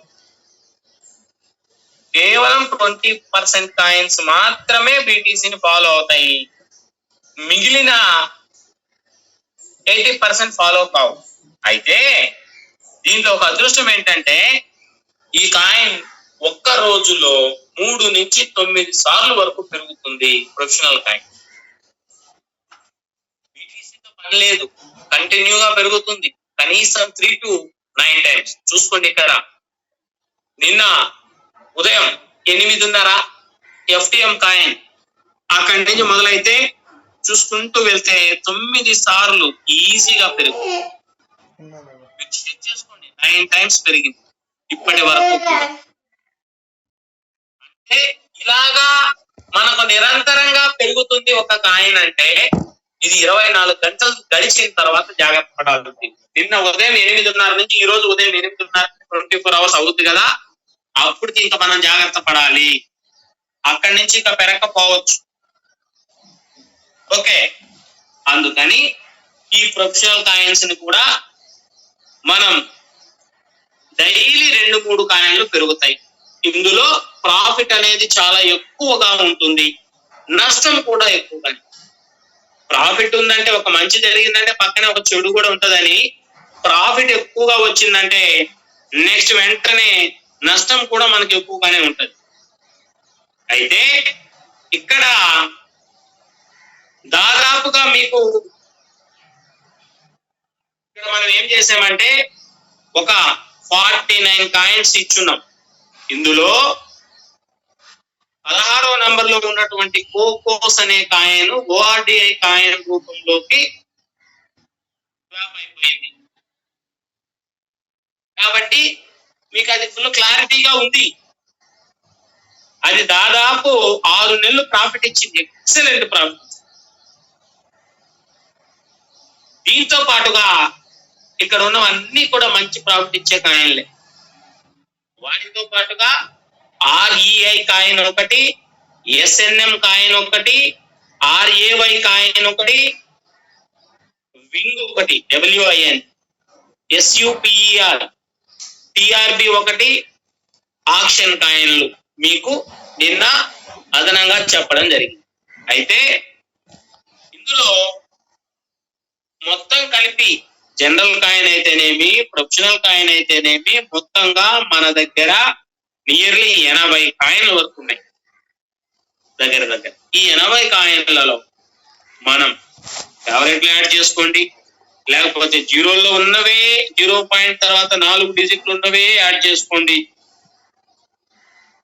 కేవలం 20% కాయిన్స్ మాత్రమే బీటీసీని ఫాలో అవుతాయి. మిగిలిన 80% ఫాలో కావు. అయితే దీంట్లో ఒక అదృష్టం ఏంటంటే ఈ కాయిన్ ఒక్క రోజులో 3 నుంచి 9 సార్లు వరకు పెరుగుతుంది. ప్రొఫెషనల్ కాయిన్ బీటీసీతో పని లేదు, కంటిన్యూగా పెరుగుతుంది. కనీసం 3 to 9 టైమ్స్. చూసుకోండి, ఇక్కడ నిన్న ఉదయం 8:30 FTM కాయిన్ అక్కడి నుంచి మొదలైతే చూసుకుంటూ వెళ్తే 9 సార్లు ఈజీగా పెరుగుతుంది. మీరు చెక్ చేసుకోండి, 9 టైమ్స్ పెరిగింది ఇప్పటి వరకు. అంటే ఇలాగా మనకు నిరంతరంగా పెరుగుతుంది ఒక కాయిన్ అంటే ఇది 24 గంటలు గడిచిన తర్వాత జాగ్రత్త పడాలి. నిన్న ఉదయం 8:30 నుంచి ఈ రోజు ఉదయం 8:30 24 hours అవుతుంది కదా, అప్పటికి ఇంకా మనం జాగ్రత్త పడాలి. అక్కడి నుంచి ఇంకా పెరగకపోవచ్చు. ఓకే, అందుకని ఈ ప్రొఫెషనల్ కాయిన్స్ ని కూడా మనం డైలీ 2-3 కాయిన్లు పెరుగుతాయి. ఇందులో ప్రాఫిట్ అనేది చాలా ఎక్కువగా ఉంటుంది, నష్టం కూడా ఎక్కువగా. ప్రాఫిట్ ఉందంటే ఒక మంచి జరిగిందంటే పక్కనే ఒక చెడు కూడా ఉంటుందని, ప్రాఫిట్ ఎక్కువగా వచ్చిందంటే నెక్స్ట్ వెంటనే నష్టం కూడా మనకి ఎక్కువగానే ఉంటది. అయితే ఇక్కడ దాదాపుగా మీకు ఇక్కడ మనం ఏం చేసామంటే ఒక 49 కాయిన్స్ ఇచ్చున్నాం. ఇందులో 16వ నంబర్లో ఉన్నటువంటి కోకోస్ అనే కాయిన్ ORDI కాయిన్ రూపంలోకి స్వాప్ అయిపోయింది. కాబట్టి మీకు అది ఫుల్ క్లారిటీగా ఉంది. అది దాదాపు 6 నెలలు ప్రాఫిట్ ఇచ్చింది, ఎక్సలెంట్ ప్రాఫిట్. దీంతో పాటుగా ఇక్కడ ఉన్నవన్నీ కూడా మంచి ప్రాఫిట్ ఇచ్చే కాయిన్లే. వాటితో పాటుగా REI కాయిన్ ఒకటి, SNM కాయిన్ ఒకటి, RAY కాయిన్ ఒకటి, వింగ్ ఒకటి WIN, SUPER, TRB ఒకటి, ఆక్షన్ కాయిన్లు మీకు నిన్న అదనంగా చెప్పడం జరిగింది. అయితే ఇందులో మొత్తం కలిపి జనరల్ కాయిన్ అయితేనేమి, ప్రొఫెషనల్ కాయిన్ అయితేనేమి, మొత్తంగా మన దగ్గర నియర్లీ 80 కాయిన్ల వరకు ఉన్నాయి దగ్గర. ఈ 80 కాయిన్లలో మనం ఫేవరెట్లు యాడ్ చేసుకోండి, లేకపోతే జీరోల్లో ఉన్నవే 0 పాయింట్ తర్వాత 4 డిజిట్లు ఉన్నవే యాడ్ చేసుకోండి.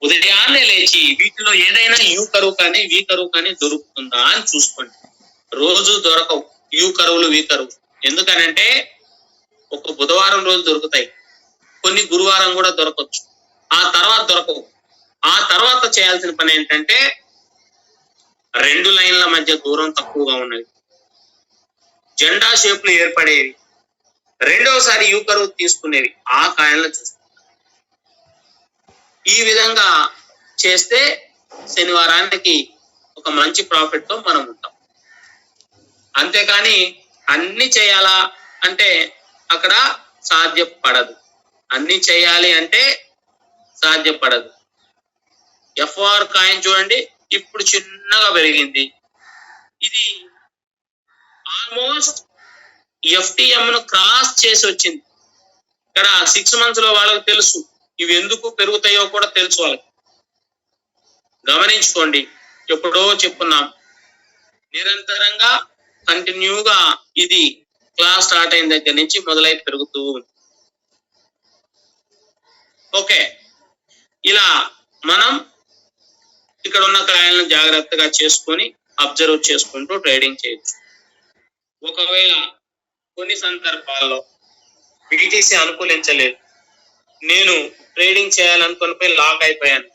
ఉదయాన్నే లేచి వీటిలో ఏదైనా యూ కరువు కానీ వి కరువు కానీ దొరుకుతుందా అని చూసుకోండి. రోజు దొరకవు యూ కరువులు వి కరువు. ఎందుకనంటే ఒక బుధవారం రోజు దొరుకుతాయి, కొన్ని గురువారం కూడా దొరకవచ్చు, ఆ తర్వాత దొరకవు. ఆ తర్వాత చేయాల్సిన పని ఏంటంటే 2 లైన్ల మధ్య దూరం తక్కువగా ఉన్నవి, జెండా షేప్లు ఏర్పడేవి, రెండవసారి యూ కరువు తీసుకునేవి, ఆ కాయిన్లు చూసుకుంటాం. ఈ విధంగా చేస్తే శనివారానికి ఒక మంచి ప్రాఫిట్ తో మనం ఉంటాం. అంతేకాని అన్ని చేయాలా అంటే అక్కడ సాధ్యపడదు. అన్ని చేయాలి అంటే సాధ్యపడదు. FR కాయిన్ చూడండి, ఇప్పుడు చిన్నగా పెరిగింది. ఇది ఆల్మోస్ట్ FTM ను క్రాస్ చేసి వచ్చింది. ఇక్కడ 6 months లో వాళ్ళకి తెలుసు ఇవి ఎందుకు పెరుగుతాయో కూడా తెలుసు వాళ్ళకి. గమనించుకోండి, ఎప్పుడో చెప్పున్నాం, నిరంతరంగా కంటిన్యూగా ఇది క్లాస్ స్టార్ట్ అయిన దగ్గర నుంచి మొదలై పెరుగుతూ ఉంది. ఓకే, ఇలా మనం ఇక్కడ ఉన్న కాయిన్లను జాగ్రత్తగా చేసుకొని అబ్జర్వ్ చేసుకుంటూ ట్రేడింగ్ చేయొచ్చు. ఒకవేళ కొన్ని సందర్భాల్లో BTC అనుకూలించలేదు, నేను ట్రేడింగ్ చేయాలనుకుని పోయి లాక్ అయిపోయాను,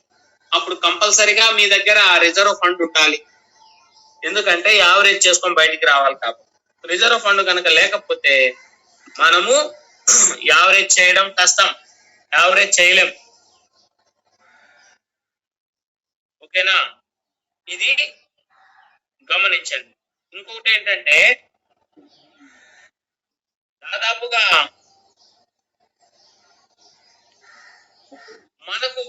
అప్పుడు కంపల్సరిగా మీ దగ్గర రిజర్వ్ ఫండ్ ఉండాలి. ఎందుకంటే యావరేజ్ చేసుకొని బయటికి రావాలి. కాబట్టి రిజర్వ్ ఫండ్ కనుక లేకపోతే మనము యావరేజ్ చేయడం కష్టం, యావరేజ్ చేయలేం. ఓకేనా, ఇది గమనించండి. ఇంకొకటి ఏంటంటే దాదాపుగా మనకు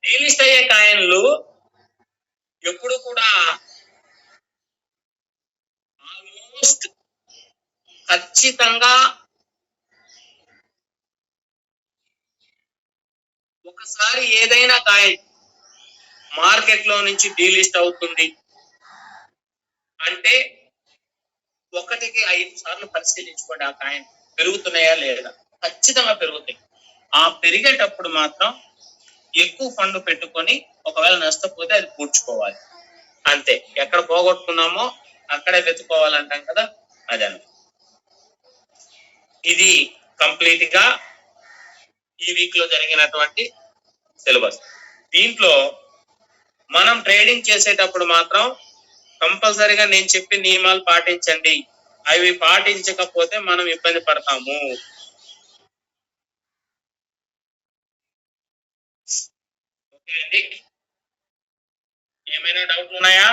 డీలిస్ట్ అయ్యే కాయిన్లు ఎప్పుడు కూడా ఆల్మోస్ట్ ఖచ్చితంగా ఒకసారి ఏదైనా కాయిన్ మార్కెట్ లో నుంచి డీలిస్ట్ అవుతుంది అంటే 1కి 5 సార్లు పరిశీలించుకోండి ఆ కాయిన్ పెరుగుతున్నాయా లేదా. ఖచ్చితంగా పెరుగుతాయి. ఆ పెరిగేటప్పుడు మాత్రం ఎక్కువ ఫండ్ పెట్టుకొని ఒకవేళ నష్టపోతే అది పూడ్చుకోవాలి. అంతే, ఎక్కడ పోగొట్టుకున్నామో అక్కడే వెతుకోవాలంటాం కదా, అదన్న. ఇది కంప్లీట్ గా ఈ వీక్ లో జరిగినటువంటి సిలబస్. దీంట్లో మనం ట్రేడింగ్ చేసేటప్పుడు మాత్రం కంపల్సరిగా నేను చెప్పిన నియమాలు పాటించండి. అవి పాటించకపోతే మనం ఇబ్బంది పడతాము. ఓకే అండి, ఏమైనా డౌట్లు ఉన్నాయా?